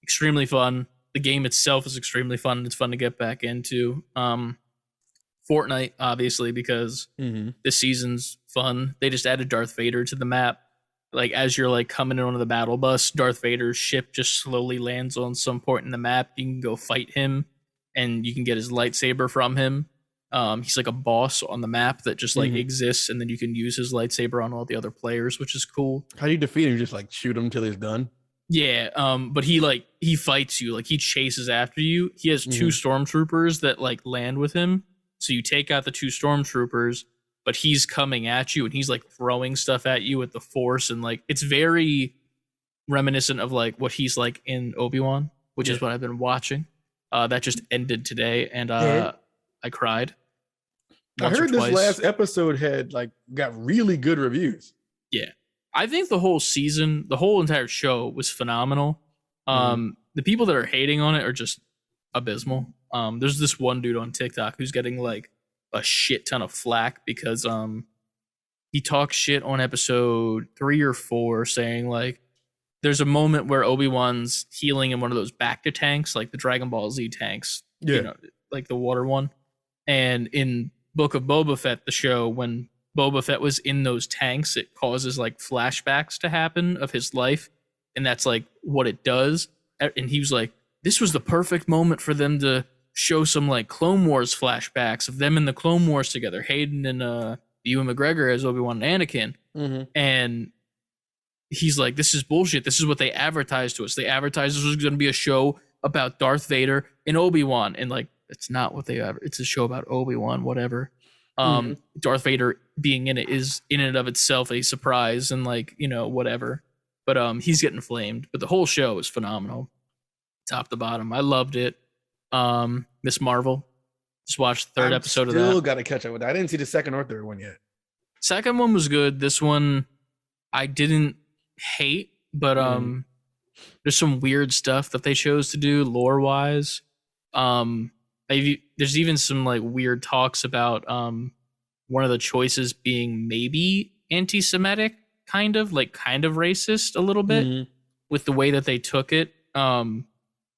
extremely fun. The game itself is extremely fun, and it's fun to get back into. Fortnite, obviously, because this season's fun. They just added Darth Vader to the map. Like as you're like coming in onto the battle bus, Darth Vader's ship just slowly lands on some point in the map. You can go fight him, and you can get his lightsaber from him. He's like a boss on the map that just like exists, and then you can use his lightsaber on all the other players, which is cool. How do you defeat him? You just like shoot him till he's done? Yeah, but he fights you, like he chases after you. He has two stormtroopers that like land with him. So you take out the two stormtroopers, but he's coming at you, and he's like throwing stuff at you with the Force, and like it's very reminiscent of like what he's like in Obi-Wan, which is what I've been watching. That just ended today, and I cried. I heard this last episode got really good reviews. Yeah, I think the whole season, the whole entire show was phenomenal. The people that are hating on it are just abysmal. There's this one dude on TikTok who's getting like a shit ton of flack because he talks shit on episode 3 or 4, saying like there's a moment where Obi-Wan's healing in one of those Bacta tanks, like the Dragon Ball Z tanks, you know, like the water one. And in Book of Boba Fett, the show, when Boba Fett was in those tanks, it causes like flashbacks to happen of his life, and that's like what it does. And he was like, this was the perfect moment for them to show some like Clone Wars flashbacks of them in the Clone Wars together, Hayden and Ewan McGregor as Obi-Wan and Anakin. And he's like, this is bullshit. This is what they advertised to us. They advertised this was going to be a show about Darth Vader and Obi-Wan, and like it's not what they ever. It's a show about Obi-Wan, whatever. Darth Vader being in it is in and of itself a surprise and like, whatever. But he's getting flamed. But the whole show is phenomenal. Top to bottom. I loved it. Miss Marvel. Just watched the third episode of that. Still got to catch up with that. I didn't see the second or third one yet. Second one was good. This one I didn't hate, but there's some weird stuff that they chose to do lore wise. There's even some like weird talks about one of the choices being maybe anti-Semitic, kind of racist a little bit with the way that they took it.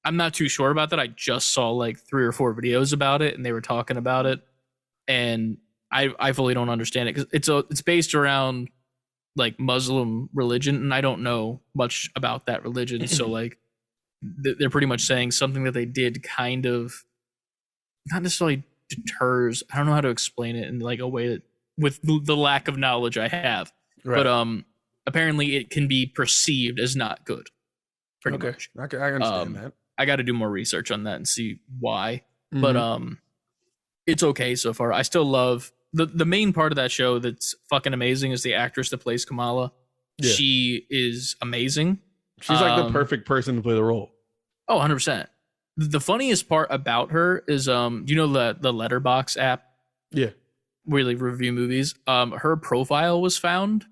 I'm not too sure about that. I just saw like 3 or 4 videos about it, and they were talking about it, and I fully don't understand it because it's based around like Muslim religion, and I don't know much about that religion. So like they're pretty much saying something that they did kind of not necessarily deters. I don't know how to explain it in like a way that with the lack of knowledge I have, right. But apparently it can be perceived as not good. Pretty much. Okay, I understand that. I got to do more research on that and see why. But it's okay so far. I still love the main part of that show that's fucking amazing is the actress that plays Kamala. Yeah. She is amazing. She's like the perfect person to play the role. Oh, 100%. The funniest part about her is you know the Letterbox app? Yeah. Where they review movies. Her profile was found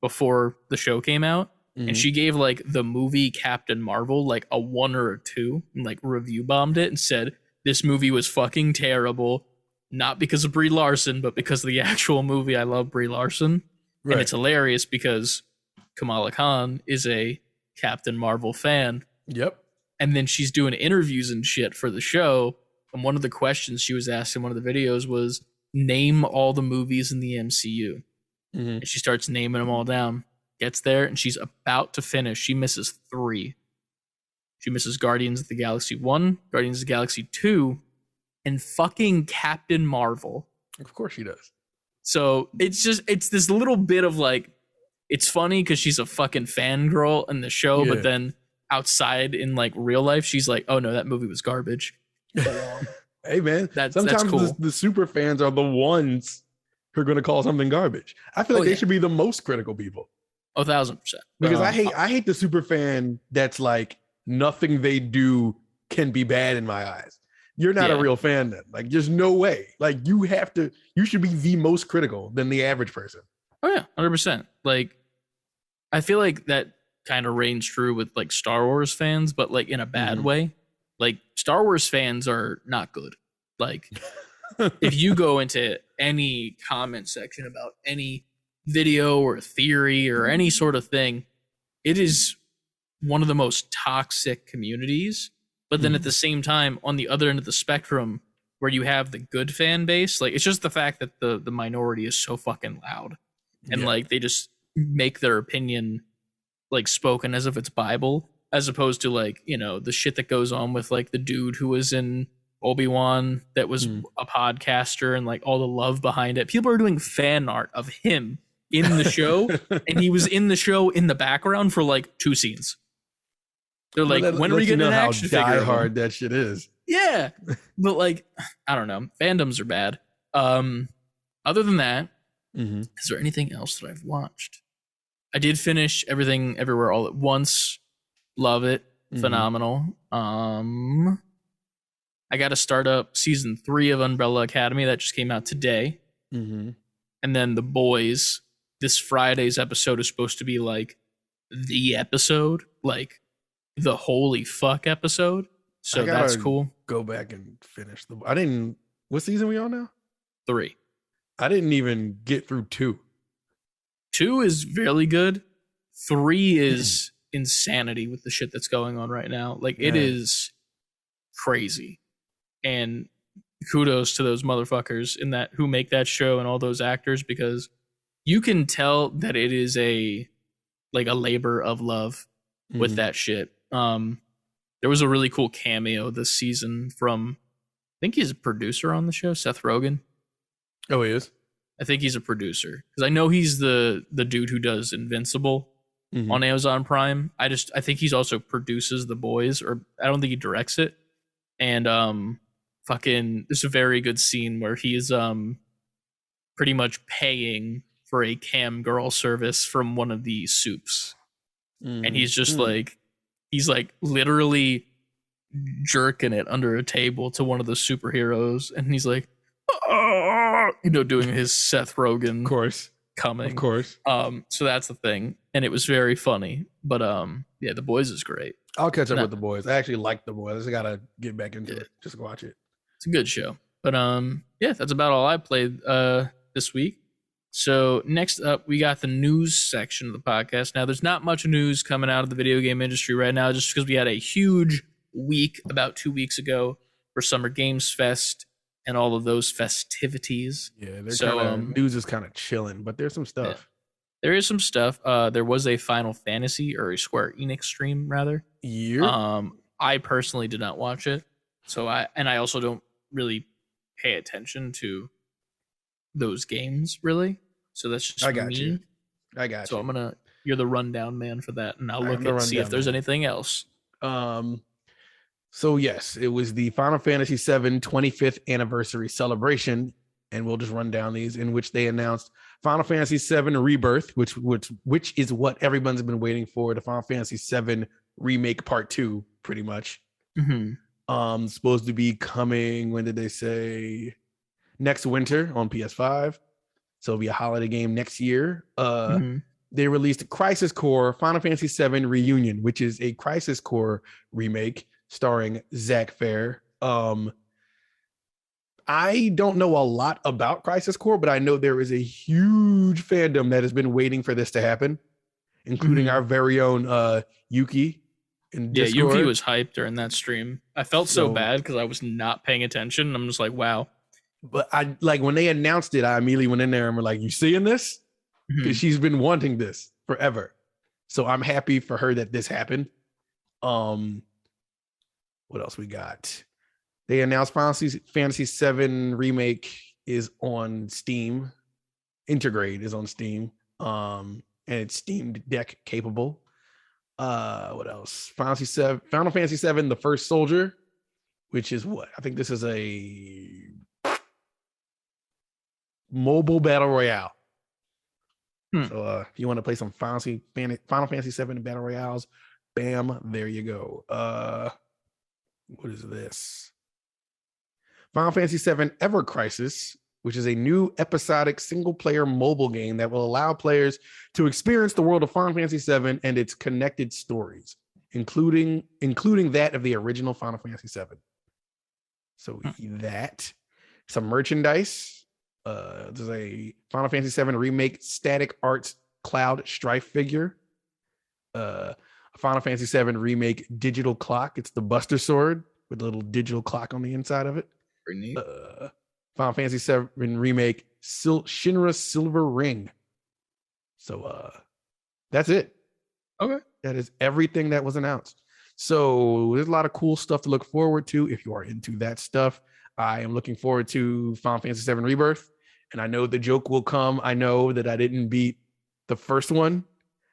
before the show came out. And she gave like the movie Captain Marvel like a 1 or a 2 and like review bombed it and said this movie was fucking terrible, not because of Brie Larson, but because of the actual movie. I love Brie Larson. Right. And it's hilarious because Kamala Khan is a Captain Marvel fan. Yep. And then she's doing interviews and shit for the show. And one of the questions she was asked in one of the videos was name all the movies in the MCU. And she starts naming them all down. Gets there and she's about to finish. She misses 3. She misses Guardians of the Galaxy 1, Guardians of the Galaxy 2, and fucking Captain Marvel. Of course she does. So it's this little bit of like, it's funny because she's a fucking fangirl in the show, but then outside in like real life, she's like, oh no, that movie was garbage. Hey man, that's cool. the super fans are the ones who are going to call something garbage. I feel like they should be the most critical people. 1,000%. Because I hate the super fan that's like nothing they do can be bad in my eyes. You're not a real fan then. Like there's no way. Like you should be the most critical than the average person. Oh yeah, 100%. Like I feel like that kind of reigns true with like Star Wars fans, but like in a bad way. Like Star Wars fans are not good. Like if you go into any comment section about any video or theory or any sort of thing, it is one of the most toxic communities. But then at the same time, on the other end of the spectrum, where you have the good fan base, like it's just the fact that the minority is so fucking loud and like they just make their opinion like spoken as if it's Bible, as opposed to like, the shit that goes on with like the dude who was in Obi-Wan that was a podcaster and like all the love behind it. People are doing fan art of him in the show, and he was in the show in the background for like 2 scenes. They're like, when are we getting an action figure? How hard that shit is. Yeah, but like, I don't know. Fandoms are bad. Other than that, is there anything else that I've watched? I did finish Everything Everywhere All at Once. Love it. Phenomenal. I got to start up season 3 of Umbrella Academy that just came out today. And then The Boys. This Friday's episode is supposed to be like the episode, like the holy fuck episode. So that's cool. Go back and finish what season are we on now? 3. I didn't even get through 2. 2 is really good. 3 is insanity with the shit that's going on right now. Like it is crazy. And kudos to those motherfuckers who make that show and all those actors, because you can tell that it is a labor of love with that shit. There was a really cool cameo this season from, I think he's a producer on the show, Seth Rogen. Oh, he is? I think he's a producer because I know he's the dude who does Invincible on Amazon Prime. I think he's also produces The Boys, or I don't think he directs it. And there's a very good scene where he's pretty much paying for a cam girl service from one of the soups. And he's just like, he's like literally jerking it under a table to one of the superheroes, and he's like, doing his Seth Rogen, Of course. coming. Of course. So that's the thing, and it was very funny. But yeah, The Boys is great. I'll catch up with The Boys. I actually like The Boys. I just gotta get back into it. Just watch it. It's a good show. But yeah, that's about all I played this week. So next up, we got the news section of the podcast. Now, there's not much news coming out of the video game industry right now, just because we had a huge week about 2 weeks ago for Summer Games Fest and all of those festivities. Yeah, news is kind of chilling, but there's some stuff. Yeah, there is some stuff. There was a Final Fantasy, or a Square Enix stream rather. Yeah. I personally did not watch it, so I also don't really pay attention to those games really. So that's just I got me. you. So you're the rundown man for that, and I'll look and see if there's anything else. So yes, it was the Final Fantasy VII 25th anniversary celebration, and we'll just run down these, in which they announced Final Fantasy VII Rebirth, which is what everyone's been waiting for, the Final Fantasy VII Remake Part 2, pretty much. Supposed to be coming, when did they say? Next winter on PS5. So it'll be a holiday game next year. They released Crisis Core Final Fantasy VII Reunion, which is a Crisis Core remake starring Zack Fair. I don't know a lot about Crisis Core, but I know there is a huge fandom that has been waiting for this to happen, including our very own Yuki. Yeah, Yuki was hyped during that stream. I felt so bad because I was not paying attention. I'm just like, wow. But I like when they announced it, I immediately went in there and were like, you seeing this? Because she's been wanting this forever. So I'm happy for her that this happened. What else we got? They announced Final Fantasy VII Remake is on Steam. Intergrade is on Steam. And it's Steam Deck capable. What else? Final Fantasy VII The First Soldier, which is what? I think this is a mobile battle royale. So if you want to play some Final Fantasy VII battle royales, bam, there you go. What is this? Final Fantasy VII Ever Crisis, which is a new episodic single-player mobile game that will allow players to experience the world of Final Fantasy VII and its connected stories, including that of the original Final Fantasy VII. So that, some merchandise. There's a Final Fantasy VII Remake Static Arts Cloud Strife figure. A Final Fantasy VII Remake digital clock. It's the Buster Sword with a little digital clock on the inside of it. Pretty neat. Final Fantasy VII Remake Shinra Silver Ring. So that's it. Okay. That is everything that was announced. So there's a lot of cool stuff to look forward to if you are into that stuff. I am looking forward to Final Fantasy VII Rebirth. And I know the joke will come. I know that I didn't beat the first one,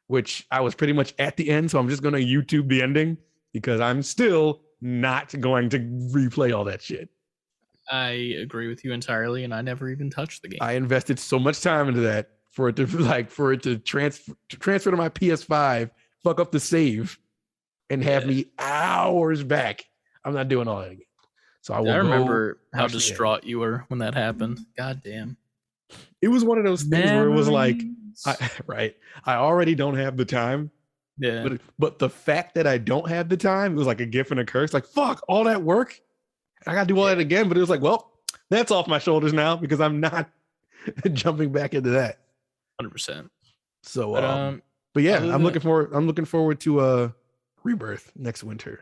which I was pretty much at the end. So I'm just going to YouTube the ending because I'm still not going to replay all that shit. I agree with you entirely. And I never even touched the game. I invested so much time into that for it to transfer to my PS5, fuck up the save and have me hours back. I'm not doing all that again. So I remember how distraught you were when that happened. God damn. It was one of those things where it was like, I already don't have the time. Yeah. But the fact that I don't have the time, it was like a gift and a curse. Like, fuck, all that work. I got to do all that again. But it was like, well, that's off my shoulders now because I'm not jumping back into that. 100%. So, but yeah, I'm looking forward to Rebirth next winter.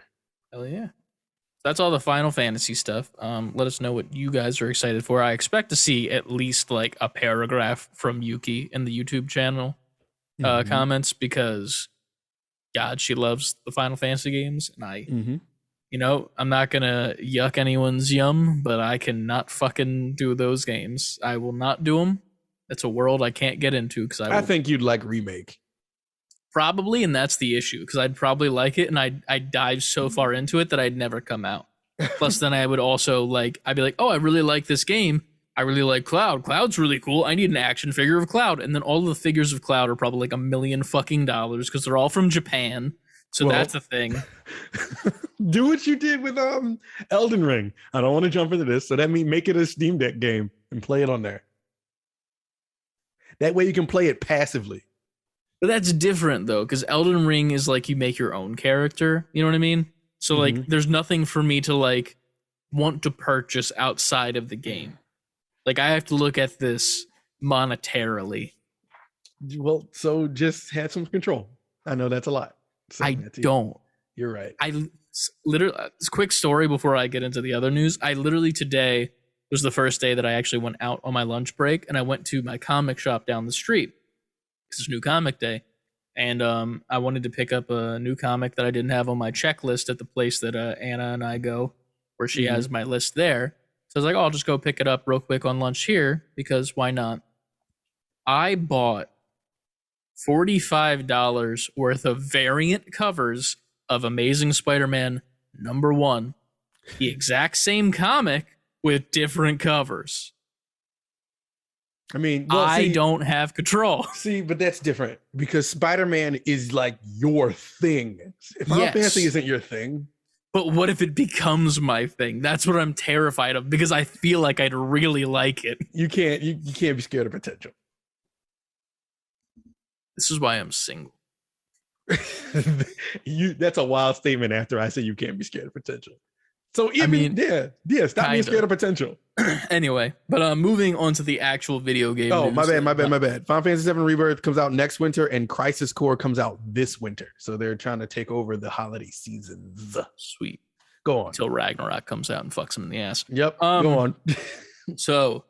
Hell yeah. That's all the Final Fantasy stuff. Let us know what you guys are excited for. I expect to see at least like a paragraph from Yuki in the YouTube channel comments because, God, she loves the Final Fantasy games. And I'm not going to yuck anyone's yum, but I cannot fucking do those games. I will not do them. It's a world I can't get into because I think you'd like Remake. Probably, and that's the issue, because I'd probably like it, and I'd dive so far into it that I'd never come out. Plus, then I would also I'd be like, oh, I really like this game. I really like Cloud. Cloud's really cool. I need an action figure of Cloud. And then all the figures of Cloud are probably like $1 million fucking because they're all from Japan. So that's a thing. Do what you did with Elden Ring. I don't want to jump into this. So that means make it a Steam Deck game and play it on there. That way you can play it passively. But that's different though, because Elden Ring is like you make your own character. You know what I mean? So like there's nothing for me to like want to purchase outside of the game. Like I have to look at this monetarily. Well, so just have some control. I know that's a lot. I don't. You're right. I literally, quick story before I get into the other news. I literally today was the first day that I actually went out on my lunch break, and I went to my comic shop down the street. It's New Comic Day, and I wanted to pick up a new comic that I didn't have on my checklist at the place that Anna and I go, where she has my list there. So I was like, oh, I'll just go pick it up real quick on lunch here, because why not? I bought $45 worth of variant covers of Amazing Spider-Man #1, the exact same comic with different covers. I mean, I don't have control. See, but that's different because Spider-Man is like your thing. Final Fantasy isn't your thing. But what if it becomes my thing? That's what I'm terrified of, because I feel like I'd really like it. You can't be scared of potential. This is why I'm single. That's a wild statement after I say you can't be scared of potential. So stop being scared of potential. Anyway, but moving on to the actual video game. Oh, my bad. Final Fantasy VII Rebirth comes out next winter, and Crisis Core comes out this winter. So they're trying to take over the holiday seasons. Sweet. Go on. Until Ragnarok comes out and fucks them in the ass. Yep. Go on. So,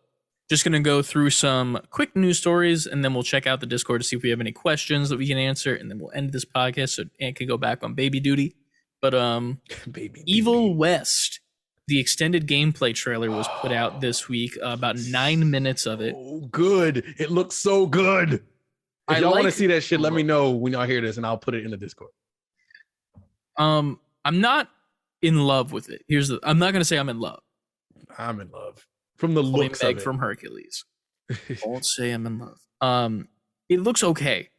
just going to go through some quick news stories, and then we'll check out the Discord to see if we have any questions that we can answer, and then we'll end this podcast so Ant can go back on baby duty. But Evil West, the extended gameplay trailer was put out this week, about 9 minutes of it. Oh, good. It looks so good. If y'all want to see that shit, let me know when y'all hear this, and I'll put it in the Discord. I'm not in love with it. I'm not going to say I'm in love. I'm in love. From the looks of it. From Hercules. Won't say I'm in love. It looks okay.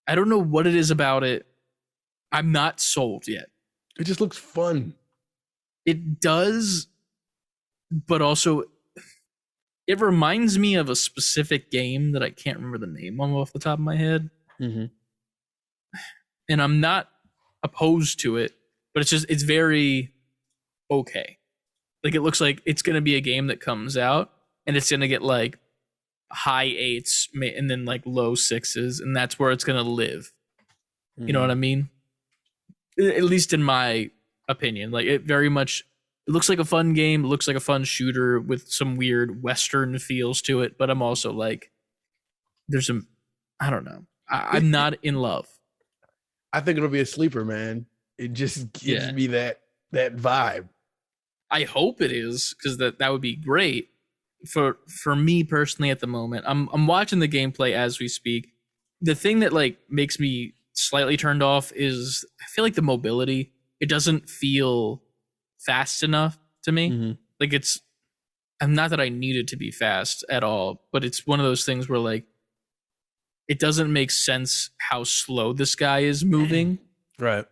I don't know what it is about it. I'm not sold yet. It just looks fun. It does, but also it reminds me of a specific game that I can't remember the name of off the top of my head. And I'm not opposed to it, but it's very okay. Like it looks like it's going to be a game that comes out and it's going to get like high 8s and then like low 6s, and that's where it's going to live. You know what I mean? At least in my opinion. Like it looks like a fun game. It looks like a fun shooter with some weird Western feels to it. But I'm also like, I don't know. I'm not in love. I think it'll be a sleeper, man. It just gives me that vibe. I hope it is, because that would be great for me personally at the moment. I'm watching the gameplay as we speak. The thing that like makes me slightly turned off is I feel like the mobility. It doesn't feel fast enough to me. Like I'm not that I need it to be fast at all, but it's one of those things where like it doesn't make sense how slow this guy is moving. Right.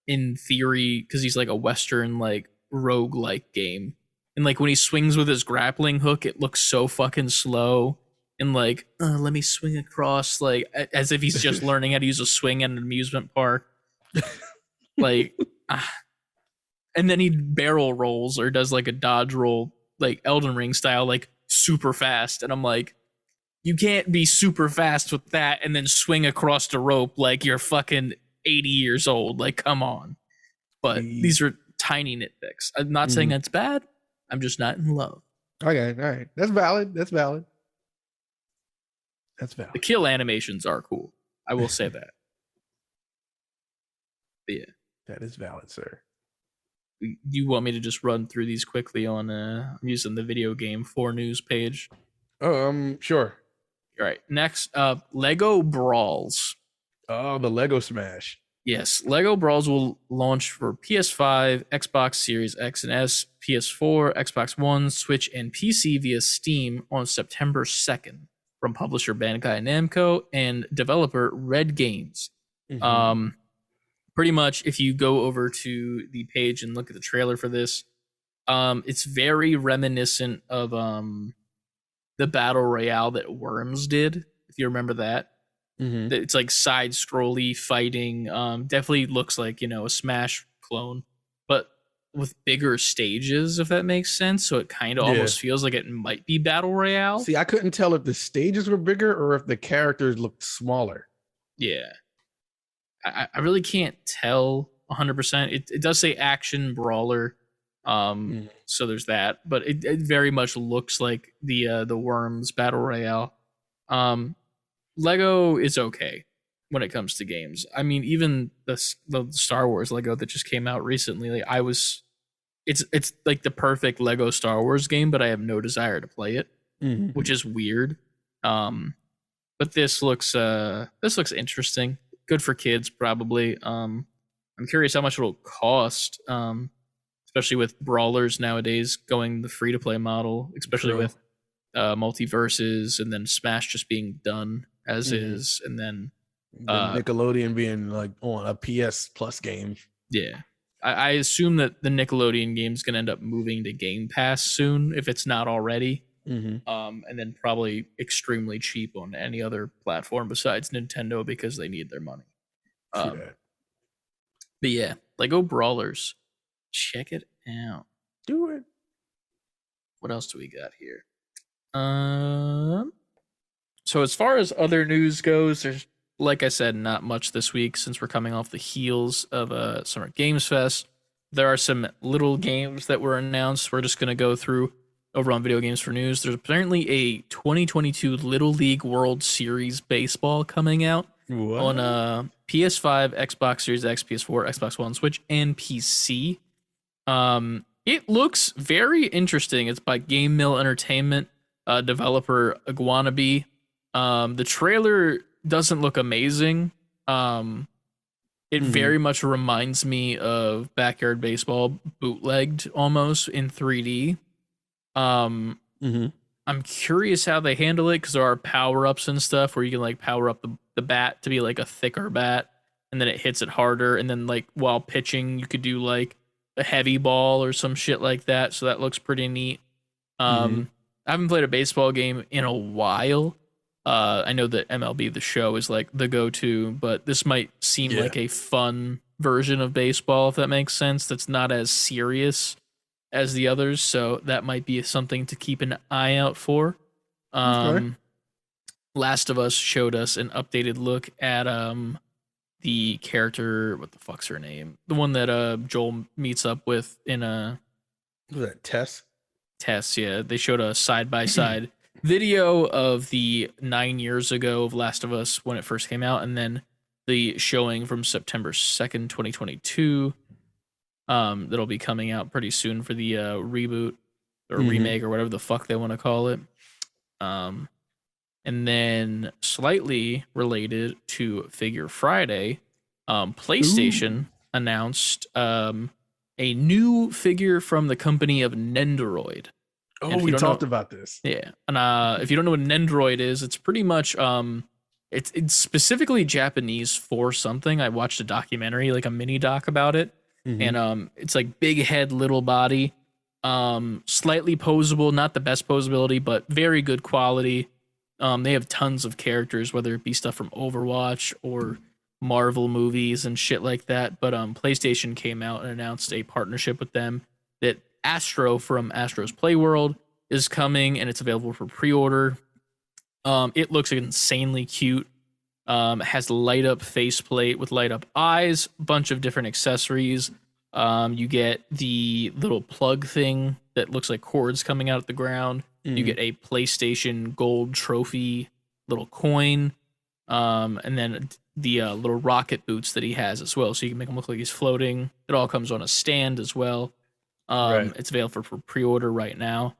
In theory, because he's like a Western like rogue-like game. And like when he swings with his grappling hook, it looks so fucking slow. And like, let me swing across, like as if he's just learning how to use a swing at an amusement park. Like, and then he barrel rolls or does like a dodge roll, like Elden Ring style, like super fast. And I'm like, you can't be super fast with that and then swing across the rope like you're fucking 80 years old. Like, come on. But these are tiny nitpicks. I'm not saying that's bad. I'm just not in love. Okay, all right. That's valid. The kill animations are cool. I will say that. But yeah. That is valid, sir. You want me to just run through these quickly on I'm using the video game 4 news page? Sure. All right. Next up, Lego Brawls. Oh, the Lego Smash. Yes, Lego Brawls will launch for PS5, Xbox Series X and S, PS4, Xbox One, Switch, and PC via Steam on September 2nd from publisher Bandai Namco and developer Red Games. Mhm. Pretty much, if you go over to the page and look at the trailer for this, it's very reminiscent of the battle royale that Worms did, if you remember that. Mhm. It's like side scrolly fighting. Definitely looks like, a Smash clone, but with bigger stages, if that makes sense. So it kind of Yeah. almost feels like it might be battle royale. See, I couldn't tell if the stages were bigger or if the characters looked smaller. Yeah, I really can't tell 100%. It does say action brawler, so there's that, but it very much looks like the Worms battle royale. Lego is okay when it comes to games. I mean, even the Star Wars Lego that just came out recently, like it's like the perfect Lego Star Wars game, but I have no desire to play it, which is weird. But this looks interesting. Good for kids, probably. I'm curious how much it'll cost, especially with brawlers nowadays going the free to play model, especially with multiverses and then Smash just being done as is, and then Nickelodeon being like on a PS Plus game. Yeah, I assume that the Nickelodeon game's gonna end up moving to Game Pass soon if it's not already. And then probably extremely cheap on any other platform besides Nintendo because they need their money. But yeah, Lego Brawlers, check it out. Do it. What else do we got here? So as far as other news goes, there's, like I said, not much this week since we're coming off the heels of Summer Games Fest. There are some little games that were announced. We're just gonna go through over on Video Games for News. There's apparently a 2022 Little League World Series baseball coming out on PS5, Xbox Series X, PS4, Xbox One, Switch, and PC. It looks very interesting. It's by Game Mill Entertainment, developer Iguanabee. The trailer doesn't look amazing. It very much reminds me of Backyard Baseball bootlegged almost in 3D. I'm curious how they handle it because there are power-ups and stuff where you can like power up the bat to be like a thicker bat, and then it hits it harder, and then like while pitching you could do like a heavy ball or some shit like that. So that looks pretty neat. I haven't played a baseball game in a while. I know that MLB The Show is like the go-to, but this might seem like a fun version of baseball, if that makes sense. That's not as serious as the others, so that might be something to keep an eye out for. Last of Us showed us an updated look at the character, what the fuck's her name? The one that Joel meets up with in was that Tess? Tess, yeah. They showed a side-by-side video of the 9 years ago of Last of Us when it first came out, and then the showing from September 2nd, 2022. That'll be coming out pretty soon for the reboot or remake or whatever the fuck they want to call it. And then slightly related to Figure Friday, PlayStation announced a new figure from the company of Nendoroid. Oh, we talked about this. Yeah. And if you don't know what Nendoroid is, it's pretty much it's specifically Japanese for something. I watched a documentary, like a mini doc about it. And it's like big head, little body, slightly posable, not the best posability, but very good quality. They have tons of characters, whether it be stuff from Overwatch or Marvel movies and shit like that. But PlayStation came out and announced a partnership with them that Astro from Astro's Playworld is coming, and it's available for pre-order. It looks insanely cute. It has light up faceplate with light up eyes, bunch of different accessories. You get the little plug thing that looks like cords coming out of the ground. You get a PlayStation Gold trophy little coin, and then the little rocket boots that he has as well, so you can make him look like he's floating. It all comes on a stand as well. It's available for pre-order right now.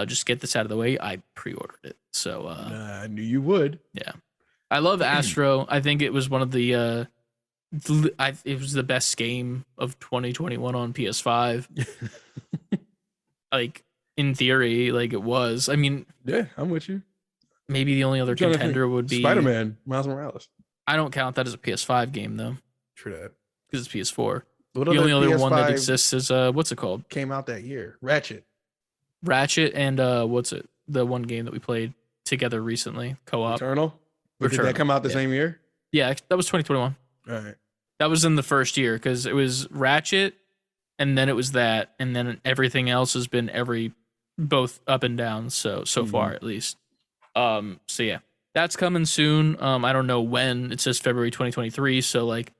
Just get this out of the way. I pre-ordered it, so I knew you would. Yeah. I love Astro. I think it was one of the It was the best game of 2021 on PS5. Like, in theory, like it was. I mean, Yeah, I'm with you. maybe the only other I'm trying to think. contender would be Spider-Man, Miles Morales. I don't count that as a PS5 game though, True that. because it's PS4. What The only other PS5 one that exists is what's it called? came out that year? Ratchet. Ratchet and what's it? The one game that we played together recently, co-op. Eternal. But did that Returnal, come out the yeah. same year? Yeah, that was 2021. All right. That was in the first year because it was Ratchet, and then it was that, and then everything else has been both up and down. So far at least. So yeah, that's coming soon. I don't know when. It says February 2023. So like,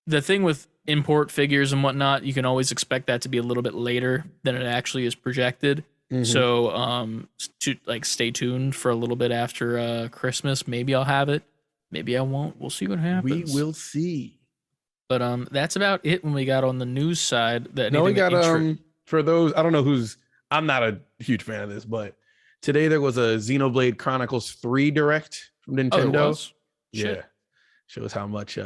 the thing with import figures and whatnot, you can always expect that to be a little bit later than it actually is projected. Mhm. So stay tuned for a little bit after Christmas. Maybe I'll have it. Maybe I won't. We'll see what happens. We will see. But that's about it when we got on the news side. No, we got for those, I don't know who's, I'm not a huge fan of this, but today there was a Xenoblade Chronicles 3 direct from Nintendo. Yeah. Shows how much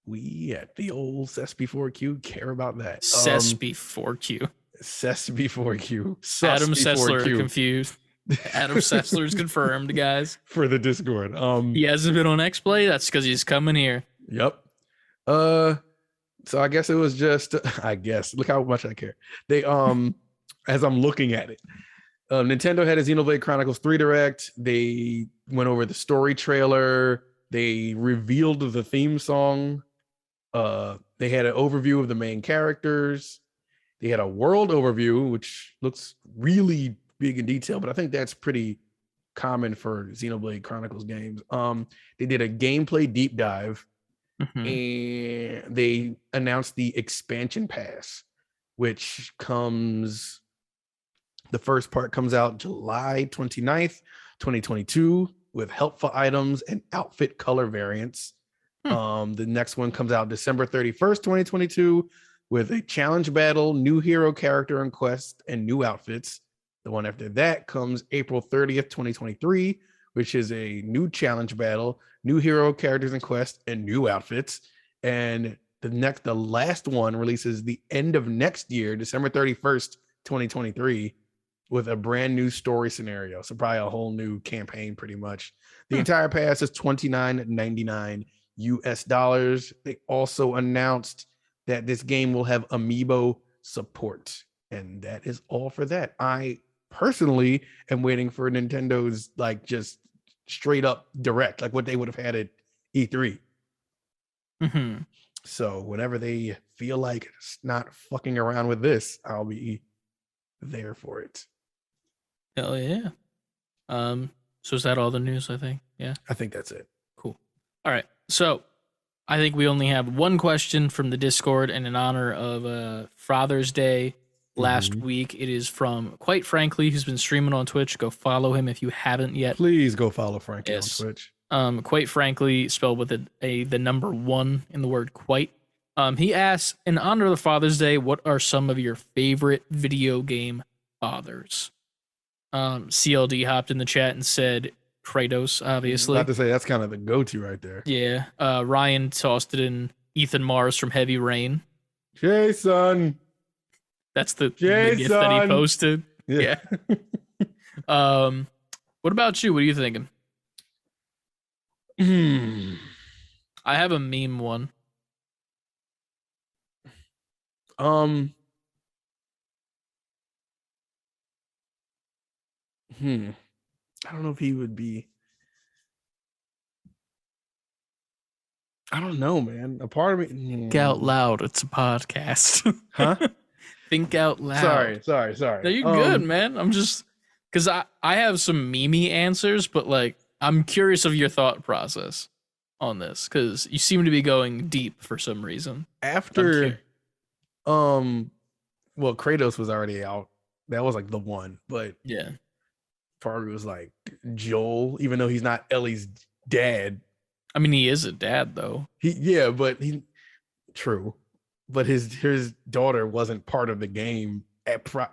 we at the old savebeforequitting care about that. Savebeforequitting. Savebeforequitting. Adam Sessler confused. Adam Sessler's confirmed, guys. For the Discord. He hasn't been on X-Play. That's because he's coming here. Yep. So I guess it was just look how much I care. They as I'm looking at it, Nintendo had a Xenoblade Chronicles 3 direct. They went over the story trailer. They revealed the theme song. They had an overview of the main characters. They had a world overview, which looks really big in detail, but I think that's pretty common for Xenoblade Chronicles games. They did a gameplay deep dive. Mm-hmm. And they announced the expansion pass, which comes, the first part comes out July 29th, 2022 with helpful items and outfit color variants. The next one comes out December 31st, 2022 with a challenge battle, new hero character and quest, and new outfits. The one after that comes April 30th, 2023, which is a new challenge battle, new hero characters and quests, and new outfits. And the last one releases the end of next year, December 31st, 2023, with a brand new story scenario. So probably a whole new campaign, pretty much. The entire pass is $29.99 US. They also announced that this game will have amiibo support. And that is all for that. I personally am waiting for Nintendo's like just straight up direct, like what they would have had at E3. Mm-hmm. So whenever they feel like it's not fucking around with this, I'll be there for it. Hell yeah. So is that all the news, I think? Yeah. I think that's it. Cool. All right. So I think we only have one question from the Discord, and in honor of Father's Day last week. It is from Quite Frankly, who's been streaming on Twitch. Go follow him if you haven't yet. Please go follow Frankie on Twitch. Quite Frankly, spelled with the number 1 in the word quite. He asks, in honor of the Father's Day, what are some of your favorite video game fathers? CLD hopped in the chat and said Kratos, obviously. I was about to say, that's kind of the go-to right there. Yeah. Ryan tossed it in Ethan Mars from Heavy Rain. Jason. That's the gift that he posted. Yeah. What about you? What are you thinking? I have a meme one. I don't know if he would be. I don't know, man. A part of me. Think out loud. It's a podcast. Huh? Think out loud. Sorry. No, you're good, man. I'm just because I have some memey answers, but like I'm curious of your thought process on this because you seem to be going deep for some reason. After, well, Kratos was already out. That was like the one, but yeah, part was like Joel, even though he's not Ellie's dad. I mean, he is a dad though. True. But his daughter wasn't part of the game after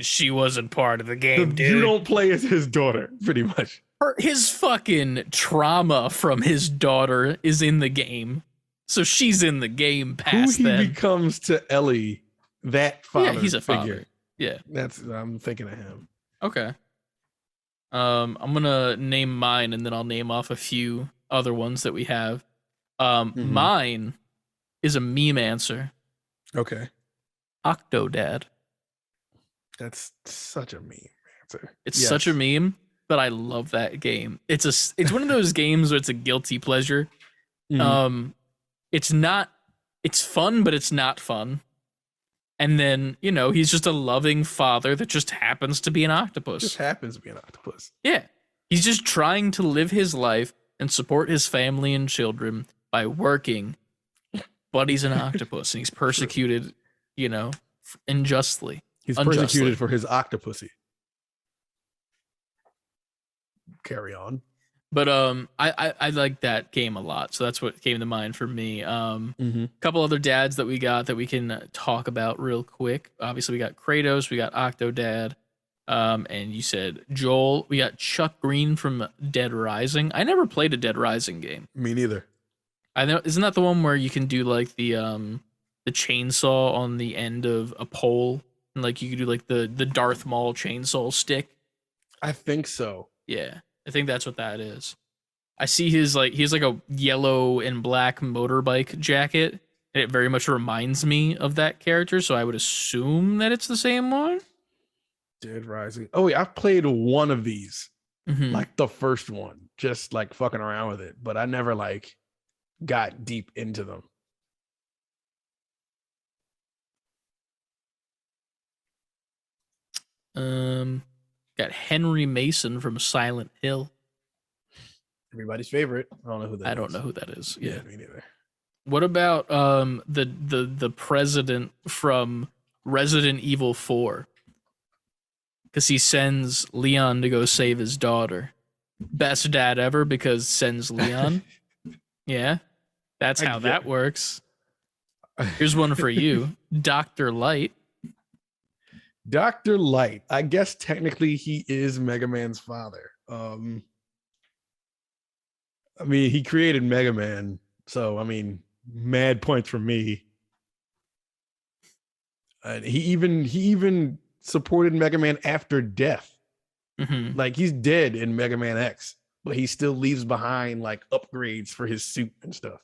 she wasn't part of the game, dude. You don't play as his daughter, pretty much. His fucking trauma from his daughter is in the game. So she's in the game Who past he then. becomes to Ellie, that father Yeah, he's a father. figure. Yeah. I'm thinking of him. Okay. I'm gonna name mine, and then I'll name off a few other ones that we have. Mine is a meme answer. Okay. Octodad. That's such a meme answer. It's such a meme, but I love that game. It's one of those games where it's a guilty pleasure. It's fun, but it's not fun. And then, he's just a loving father that just happens to be an octopus. Just happens to be an octopus. Yeah. He's just trying to live his life and support his family and children by working, but he's an octopus and he's persecuted, unjustly. He's persecuted for his octopusy. Carry on. But I like that game a lot, so that's what came to mind for me. A couple other dads that we got that we can talk about real quick. Obviously, we got Kratos, we got Octodad, and you said Joel. We got Chuck Green from Dead Rising. I never played a Dead Rising game. Me neither. I know, isn't that the one where you can do like the chainsaw on the end of a pole, and like you can do like the Darth Maul chainsaw stick? I think so. Yeah. I think that's what that is. I see he has like a yellow and black motorbike jacket, and it very much reminds me of that character, so I would assume that it's the same one. Dead Rising. Oh, wait, I've played one of these. Mm-hmm. Like the first one, just like fucking around with it, but I never like got deep into them. Got Henry Mason from Silent Hill. Everybody's favorite. I don't know who that is. I don't know who that is. Yeah, me neither. What about the president from Resident Evil 4? Because he sends Leon to go save his daughter. Best dad ever because sends Leon. Yeah, that's how that works. Here's one for you, Dr. Light. Dr. Light. I guess technically he is Mega Man's father. I mean, he created Mega Man, so I mean, mad points from me. He even supported Mega Man after death. Mm-hmm. Like he's dead in Mega Man X, but he still leaves behind like upgrades for his suit and stuff.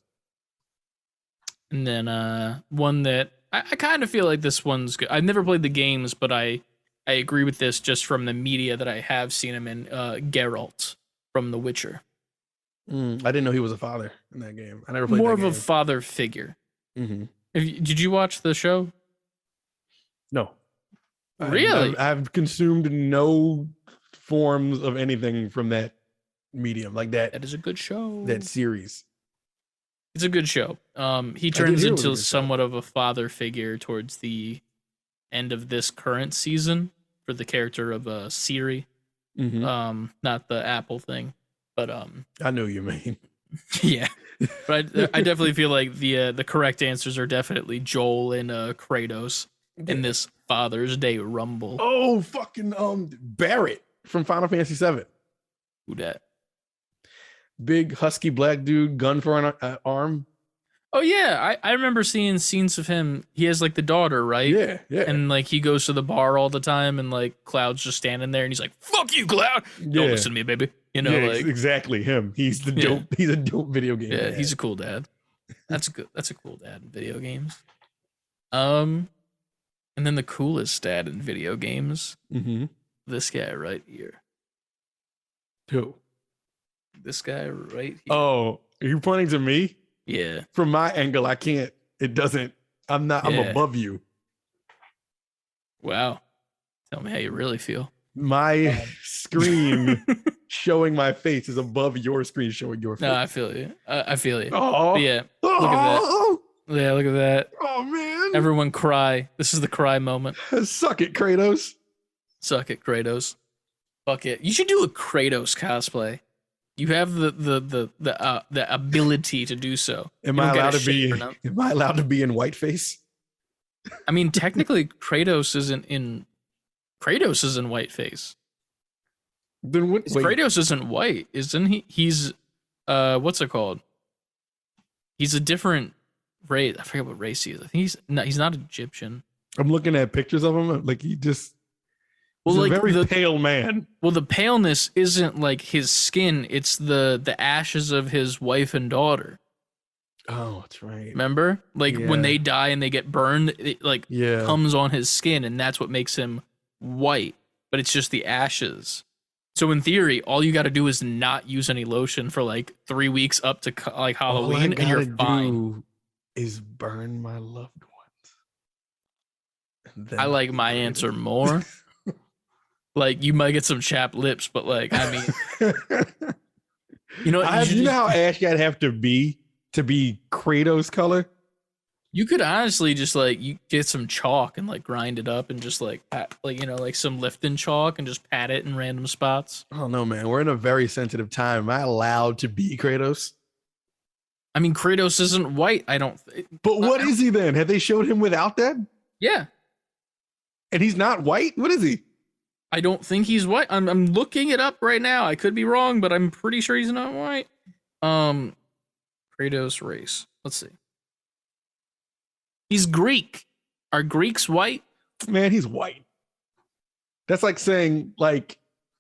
And then one that I kind of feel like this one's good. I've never played the games, but I agree with this just from the media that I have seen him in. Geralt from The Witcher. I didn't know he was a father in that game. I never played More that of game. a father figure. Mm-hmm. Did you watch the show? No. Really? I've consumed no forms of anything from that medium, like that. That is a good show. That series. It's a good show. He turns into somewhat of a father figure towards the end of this current season for the character of Siri. Mm-hmm. Not the Apple thing, but I know you mean. Yeah. But I definitely feel like the correct answers are definitely Joel and Kratos in this Father's Day Rumble. Oh, fucking Barrett from Final Fantasy VII. Who dat? Big husky black dude, gun for an arm. Oh yeah, I remember seeing scenes of him. He has like the daughter, right? Yeah. And like he goes to the bar all the time, and like Cloud's just standing there, and he's like, "Fuck you, Cloud! Don't listen to me, baby." Like exactly him. He's the dope. He's a dope video game. Yeah, he's a cool dad. That's good. That's a cool dad in video games. And then the coolest dad in video games. Mm-hmm. This guy right here. Who? This guy right here. Oh, are you pointing to me? Yeah. From my angle, I can't. It doesn't. I'm not. I'm above you. Wow. Tell me how you really feel. My screen showing my face is above your screen showing your face. No, I feel you. I feel you. Oh, yeah. Look at that. Yeah, look at that. Oh man. Everyone cry. This is the cry moment. Suck it, Kratos. Suck it, Kratos. Fuck it. You should do a Kratos cosplay. You have the ability to do so. Am I allowed to be? Am I allowed to be in whiteface? I mean, technically, Kratos isn't in. Kratos is in whiteface. Then what? Kratos isn't white, isn't he? He's what's it called? He's a different race. I forget what race he is. I think he's not Egyptian. I'm looking at pictures of him. Like he's a very pale man. Well, the paleness isn't like his skin. It's the ashes of his wife and daughter. Oh, that's right. Remember? Like when they die and they get burned, it comes on his skin, and that's what makes him white. But it's just the ashes. So in theory, all you got to do is not use any lotion for like 3 weeks up to like Halloween, and you're fine. Is burn my loved ones. I like my answer more. Like you might get some chapped lips, but like I mean, you know how ash gotta have to be Kratos color. You could honestly just like you get some chalk and like grind it up and just like pat, like like some Lifton chalk and just pat it in random spots. Oh no, man, we're in a very sensitive time. Am I allowed to be Kratos? I mean, Kratos isn't white. I don't. But what is he then? Have they showed him without that? Yeah, and he's not white. What is he? I don't think he's white. I'm looking it up right now. I could be wrong, but I'm pretty sure he's not white. Kratos race. Let's see. He's Greek. Are Greeks white? Man, he's white. That's like saying, like,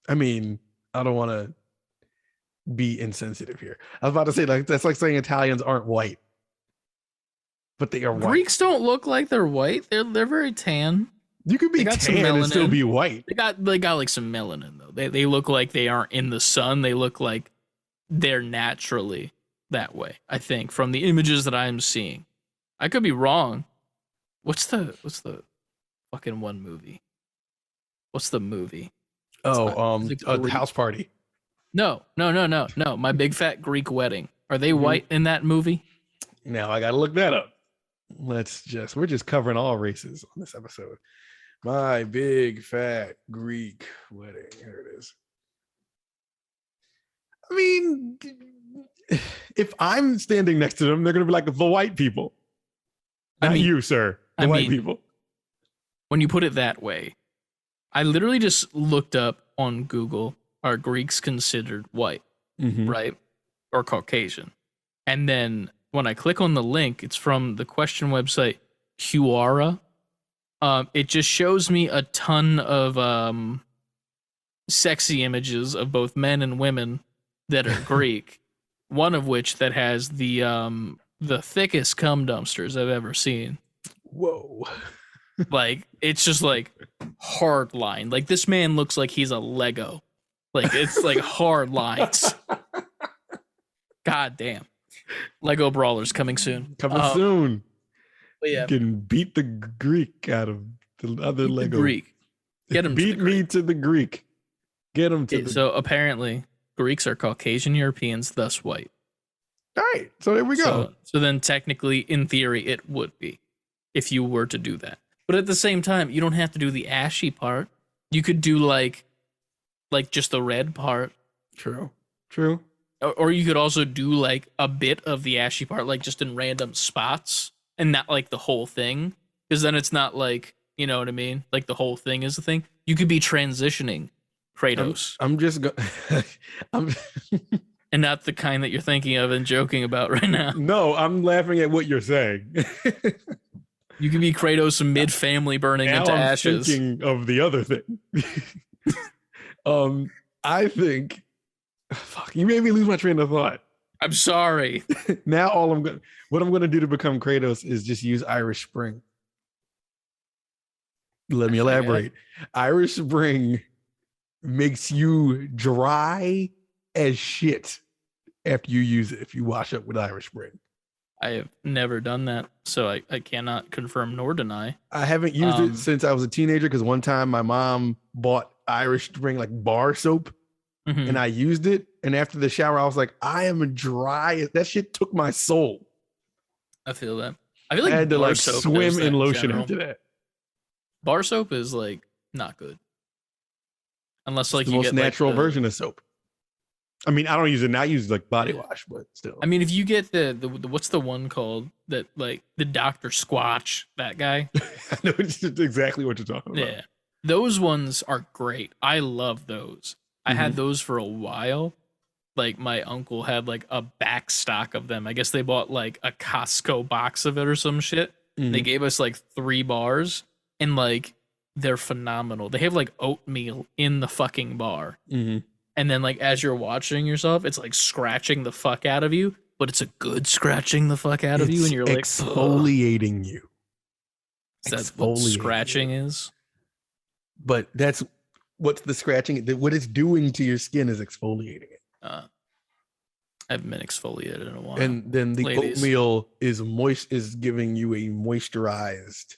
I mean, I don't want to be insensitive here. I was about to say, like, that's like saying Italians aren't white, but they are white. Greeks don't look like they're white. They're very tan. You could be tan and still be white. They got like some melanin though. They look like they aren't in the sun. They look like they're naturally that way. I think from the images that I'm seeing. I could be wrong. What's the fucking one movie? What's the movie? A House Party. No. My Big Fat Greek Wedding. Are they white in that movie? Now I gotta look that up. We're just covering all races on this episode. My Big Fat Greek Wedding. Here it is. I mean, if I'm standing next to them, they're gonna be like the white people. Not you, sir. The white people. When you put it that way, I literally just looked up on Google, are Greeks considered white, right? Or Caucasian? And then when I click on the link, it's from the question website, Quora. It just shows me a ton of sexy images of both men and women that are Greek. One of which that has the thickest cum dumpsters I've ever seen. Whoa. Like, it's just like hard line. Like, this man looks like he's a Lego. Like, it's like hard lines. God damn. Lego Brawlers coming soon. Soon. But yeah. You can beat the Greek out of the other Lego. Greek. Get him. Beat me to the Greek. Get him to the. So apparently, Greeks are Caucasian Europeans, thus white. All right. So there we go. So then technically, in theory, it would be if you were to do that. But at the same time, you don't have to do the ashy part. You could do like just the red part. True. Or you could also do like a bit of the ashy part, like just in random spots and not like the whole thing. Because then it's not like, you know what I mean? Like the whole thing is the thing. You could be transitioning Kratos. I'm just going. And not the kind that you're thinking of and joking about right now. No, I'm laughing at what you're saying. You could be Kratos mid-family burning now into I'm ashes. Thinking of the other thing. I think. Fuck, you made me lose my train of thought. I'm sorry. Now what I'm gonna do to become Kratos is just use Irish Spring. Let me elaborate. Irish Spring makes you dry as shit after you use it if you wash up with Irish Spring. I have never done that, so I cannot confirm nor deny. I haven't used it since I was a teenager because one time my mom bought Irish Spring like bar soap and I used it. And after the shower, I was like, I am dry. That shit took my soul. I feel that. I feel like I had to bar like soap swim in lotion general. after that. Bar soap is like not good. Unless like it's the most natural version of soap. I mean, I don't use it now. I use like body wash, but still. I mean, if you get the what's the one called that like the Dr. Squatch, that guy? I know exactly what you're talking about. Yeah. Those ones are great. I love those. I had those for a while. like my uncle had like a back stock of them. I guess they bought like a Costco box of it or some shit. They gave us like 3 bars, and like they're phenomenal. They have like oatmeal in the fucking bar. And then like as you're watching yourself, it's like scratching the fuck out of you, but it's a good scratching the fuck out of you, and you're like exfoliating you. Is that what scratching is? But that's what's the scratching. What it's doing to your skin is exfoliating it. I haven't been exfoliated in a while. And then the oatmeal is giving you a moisturized.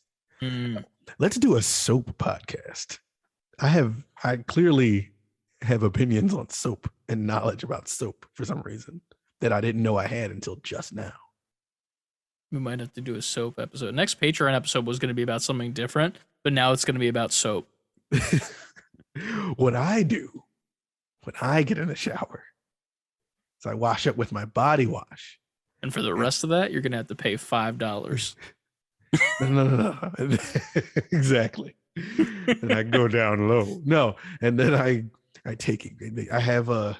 Let's do a soap podcast. I clearly have opinions on soap and knowledge about soap for some reason that I didn't know I had until just now. We might have to do a soap episode. Next Patreon episode was going to be about something different, but now it's going to be about soap. What I do when I get in the shower is I wash up with my body wash. And for the rest of that, you're going to have to pay $5. No. Exactly. And I go down low. No. And then I take it. I have a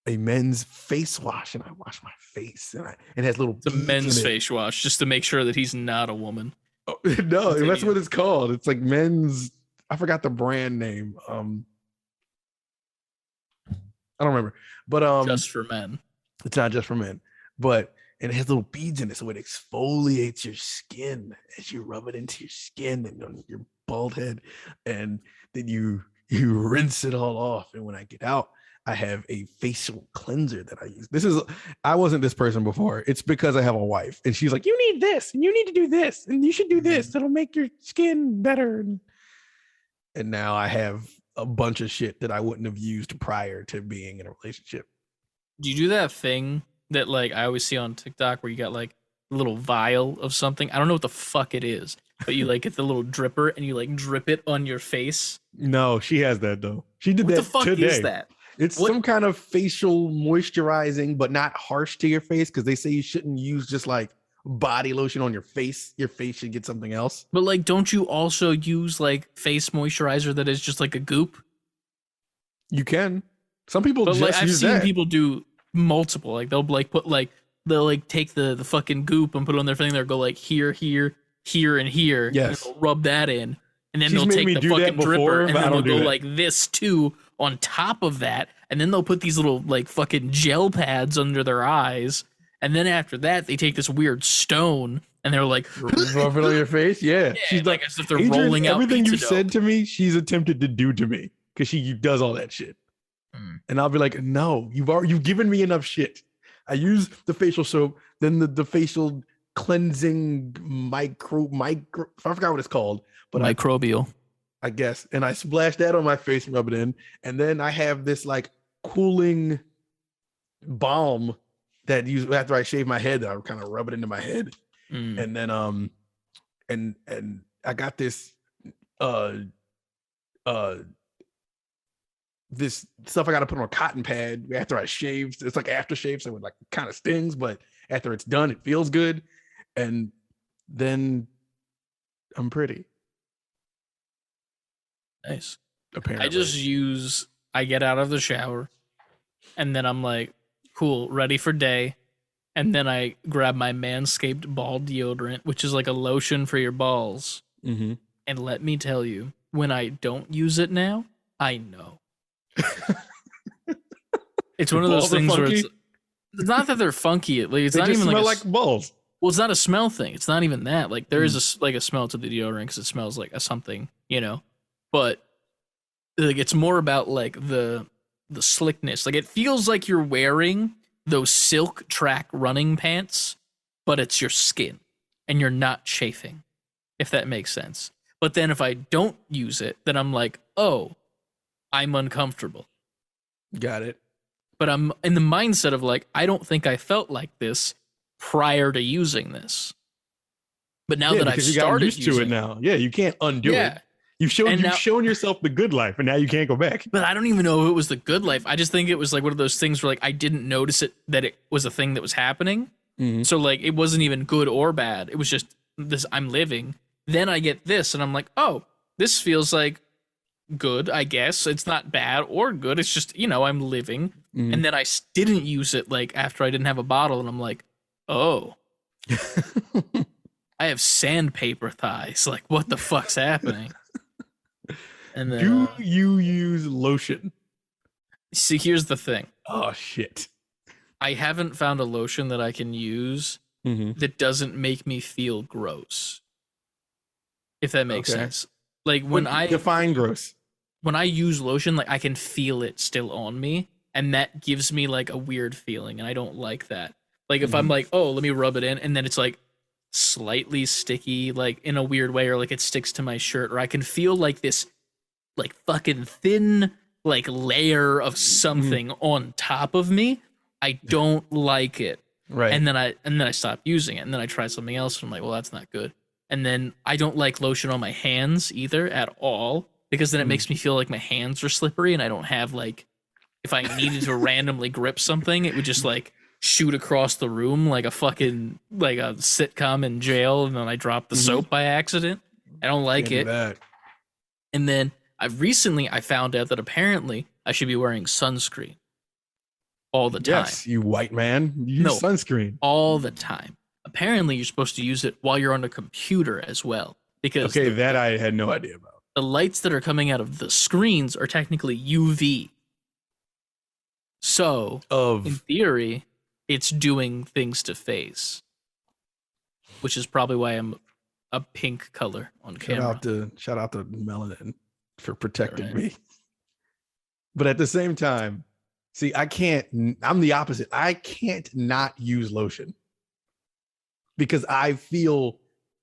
men's face wash, and I wash my face, and it has little. It's a men's face wash just to make sure that he's not a woman. Oh, no, that's what it's called. It's like men's. I forgot the brand name. I don't remember, but just for men. It's not just for men, but it has little beads in it, so it exfoliates your skin as you rub it into your skin and on your bald head, and then you rinse it all off. And when I get out, I have a facial cleanser that I use. I wasn't this person before. It's because I have a wife, and she's like, you need this, and you need to do this, and you should do this. It'll make your skin better. And now I have a bunch of shit that I wouldn't have used prior to being in a relationship. Do you do that thing that like I always see on TikTok where you got like a little vial of something? I don't know what the fuck it is, but you like get the little dripper and you like drip it on your face. No, she has that though. She did what that the fuck today. Is that? It's some kind of facial moisturizing, but not harsh to your face, because they say you shouldn't use just like body lotion on your face. Your face should get something else. But like, don't you also use like face moisturizer that is just like a goop? You can. Some people but just like, I've use seen that. people do multiple. Like they'll like put like they'll like take the fucking goop and put it on their thing. They'll go like here, and here. Yes. And they'll rub that in, and then She's they'll made take me the do fucking that before, dripper and but I then they'll don't do go that. like this too on top of that, and then they'll put these little like fucking gel pads under their eyes, and then after that they take this weird stone and they're like rub it on your face. Yeah, she's like as if they're Adrian, rolling out everything you pizza dough. said to me. She's attempted to do to me because she does all that shit, and I'll be like, no, you've given me enough shit. I use the facial soap, then the facial cleansing micro. I forgot what it's called, but microbial. I guess. And I splash that on my face and rub it in. And then I have this like cooling balm that after I shave my head, I kind of rub it into my head. And then and I got this this stuff I got to put on a cotton pad after I shaved. It's like aftershave, so it like kind of stings, but after it's done, it feels good. And then I'm pretty. Nice. Apparently. I get out of the shower and then I'm like, cool, ready for day. And then I grab my Manscaped ball deodorant, which is like a lotion for your balls. And let me tell you, when I don't use it now, I know. It's one of those things where it's not that they're funky. Like, it's they not just even smell like balls. Well, it's not a smell thing. It's not even that. Like there is a smell to the deodorant because it smells like a something, you know. But like it's more about like the slickness. Like it feels like you're wearing those silk track running pants, but it's your skin and you're not chafing, if that makes sense. But then if I don't use it, then I'm like, oh, I'm uncomfortable. Got it. But I'm in the mindset of like, I don't think I felt like this prior to using this. But now that I've started used to it now, you can't undo it. You've shown yourself the good life, and now you can't go back. But I don't even know if it was the good life. I just think it was like one of those things where like I didn't notice that it was a thing that was happening. So like it wasn't even good or bad. It was just this I'm living. Then I get this, and I'm like, oh, this feels like good, I guess. It's not bad or good. It's just, I'm living. Mhm. And then I didn't use it like after I didn't have a bottle, and I'm like, oh, I have sandpaper thighs. Like, what the fuck's happening? And then, Do you use lotion? see, here's the thing. Oh shit. I haven't found a lotion that I can use that doesn't make me feel gross. If that makes Okay. sense. Like when I define gross. when I use lotion, like I can feel it still on me, and that gives me like a weird feeling, and I don't like that. Like if I'm like, oh, let me rub it in, and then it's like slightly sticky, like in a weird way, or like it sticks to my shirt, or I can feel like this like fucking thin like layer of something on top of me. I don't like it. Right. And then I stopped using it, and then I tried something else, and I'm like, well, that's not good. And then I don't like lotion on my hands either at all, because then it makes me feel like my hands are slippery, and I don't have like, if I needed to randomly grip something, it would just like shoot across the room like a fucking like a sitcom in jail, and then I dropped the soap by accident. I don't like Can't do it. that. And then I found out that apparently I should be wearing sunscreen all the time. Yes, you white man. Use No. sunscreen. All the time. Apparently you're supposed to use it while you're on a computer as well, because Okay, that I had no idea about. the lights that are coming out of the screens are technically UV. So, in Of theory, it's doing things to face, which is probably why I'm a pink color on camera. shout out to melanin for protecting Right. me. But at the same time, see, I'm the opposite. I can't not use lotion because I feel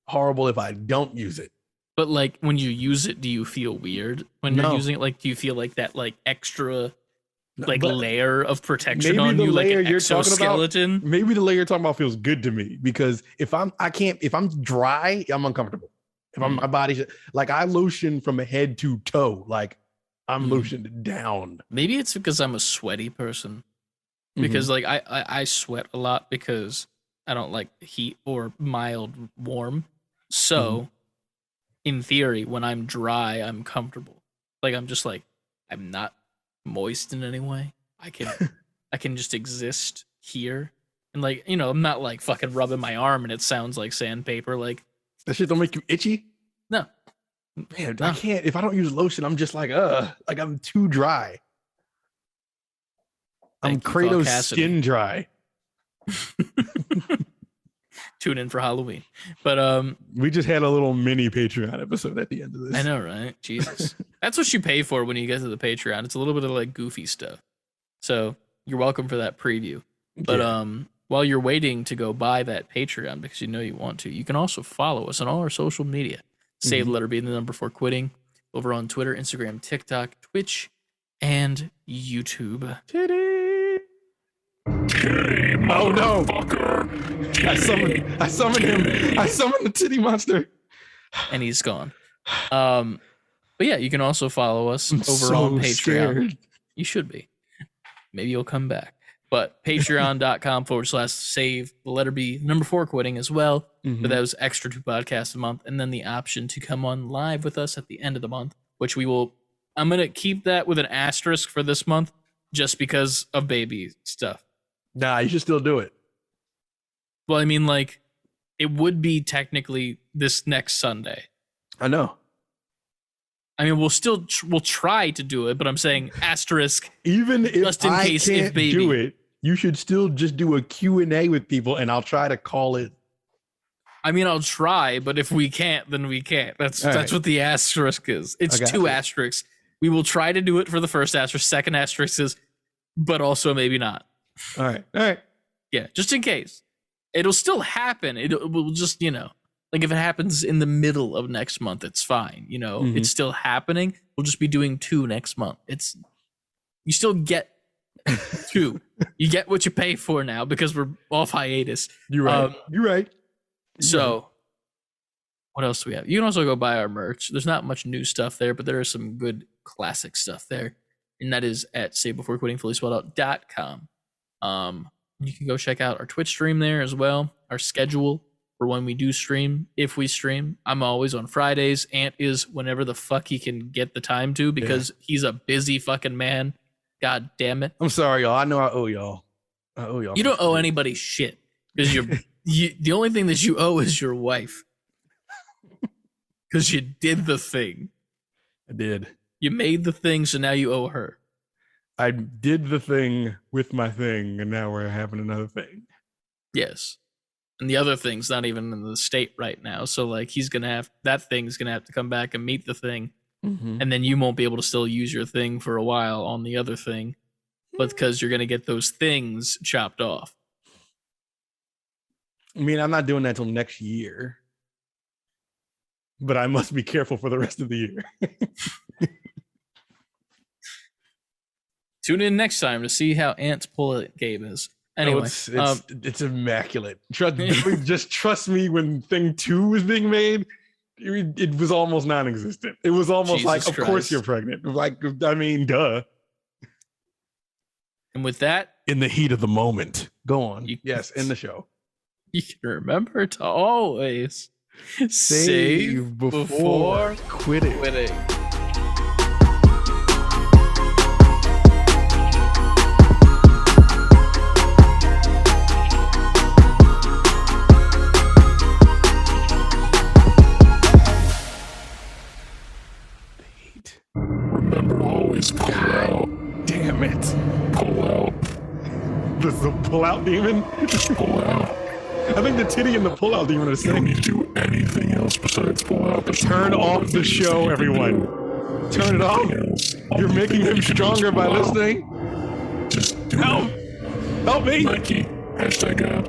horrible if I don't use it. But like when you use it, do you feel weird when No. you're using it? Like, do you feel like that like extra like But layer of protection maybe on the you, like layer an you're talking about- exoskeleton? maybe the layer you're talking about feels good to me because if I'm dry, I'm uncomfortable. If my body's like I lotion from head to toe, like I'm lotioned down. Maybe it's because I'm a sweaty person. Because like I sweat a lot because I don't like heat or mild warm. So in theory, when I'm dry, I'm comfortable. Like I'm just like I'm not moist in any way. I can just exist here. And like, I'm not like fucking rubbing my arm and it sounds like sandpaper. Like That shit don't make you itchy. no. Man, No. I can't. If I don't use lotion, I'm just like I'm too dry. I'm Thank you, Kratos Cassidy. skin dry. Tune in for Halloween. But We just had a little mini Patreon episode at the end of this. I know, right? Jesus. That's what you pay for when you get to the Patreon. It's a little bit of like goofy stuff. So you're welcome for that preview. But Yeah. while you're waiting to go buy that Patreon because you know you want to, you can also follow us on all our social media. Save the letter B and the number 4 quitting over on Twitter, Instagram, TikTok, Twitch, and YouTube. Titty. Gay Oh no! motherfucker. I summoned him. I summoned the titty monster. And he's gone. But yeah, you can also follow us I'm over so on Patreon. scared. You should be. Maybe you'll come back. But patreon.com/save the letter B, number 4 quitting as well. For those extra 2 podcasts a month. And then the option to come on live with us at the end of the month, which I'm going to keep that with an asterisk for this month just because of baby stuff. Nah, you should still do it. Well, I mean, like, it would be technically this next Sunday. I know. I mean, we'll try to do it, but I'm saying asterisk. Even if Just in I case if can't baby- do it, you should still just do a Q&A with people, and I'll try to call it. I mean, I'll try, but if we can't, then we can't. That's All right. what the asterisk is. It's I got 2 you. asterisks. We will try to do it for the first asterisk. Second asterisk is, but also maybe not. All right. Yeah, just in case. It'll still happen. It will just, like if it happens in the middle of next month, it's fine. It's still happening. We'll just be doing 2 next month. You still get 2. You get what you pay for now because we're off hiatus. You're right. You're right. So, what else do we have? You can also go buy our merch. There's not much new stuff there, but there is some good classic stuff there. And that is at savebeforequitting.com. You can go check out our Twitch stream there as well, our schedule, for when we do stream. If we stream, I'm always on Fridays. Ant is whenever the fuck he can get the time to because he's a busy fucking man. God damn it. I'm sorry, y'all. I know I owe y'all. You don't owe anybody shit because the only thing that you owe is your wife because you did the thing. I did. You made the thing, so now you owe her. I did the thing with my thing, and now we're having another thing. Yes. And the other thing's not even in the state right now. So like that thing's gonna have to come back and meet the thing. Mm-hmm. And then you won't be able to still use your thing for a while on the other thing. But because you're gonna get those things chopped off. I mean, I'm not doing that till next year. But I must be careful for the rest of the year. Tune in next time to see how Ant's pull-it game is. Anyway, it's immaculate. Just trust me. When Thing 2 was being made, it was almost non-existent. It was almost Jesus of Christ. course you're pregnant. Like, I mean, duh. And with that, in the heat of the moment, go on. Yes, in the show. You can remember to always save before quitting. Remember, always pull out. Damn it. Pull out. The pull-out demon? Just pull out. I think the titty and the pull-out demon are the You don't same. need to do anything else besides pull out. There's Turn no off other the things show, that you can everyone. do. Turn it off. Anything else. You're Only making thing that him you can do is stronger by pull out. listening. Just do Help! it. Help me! Nike. #God.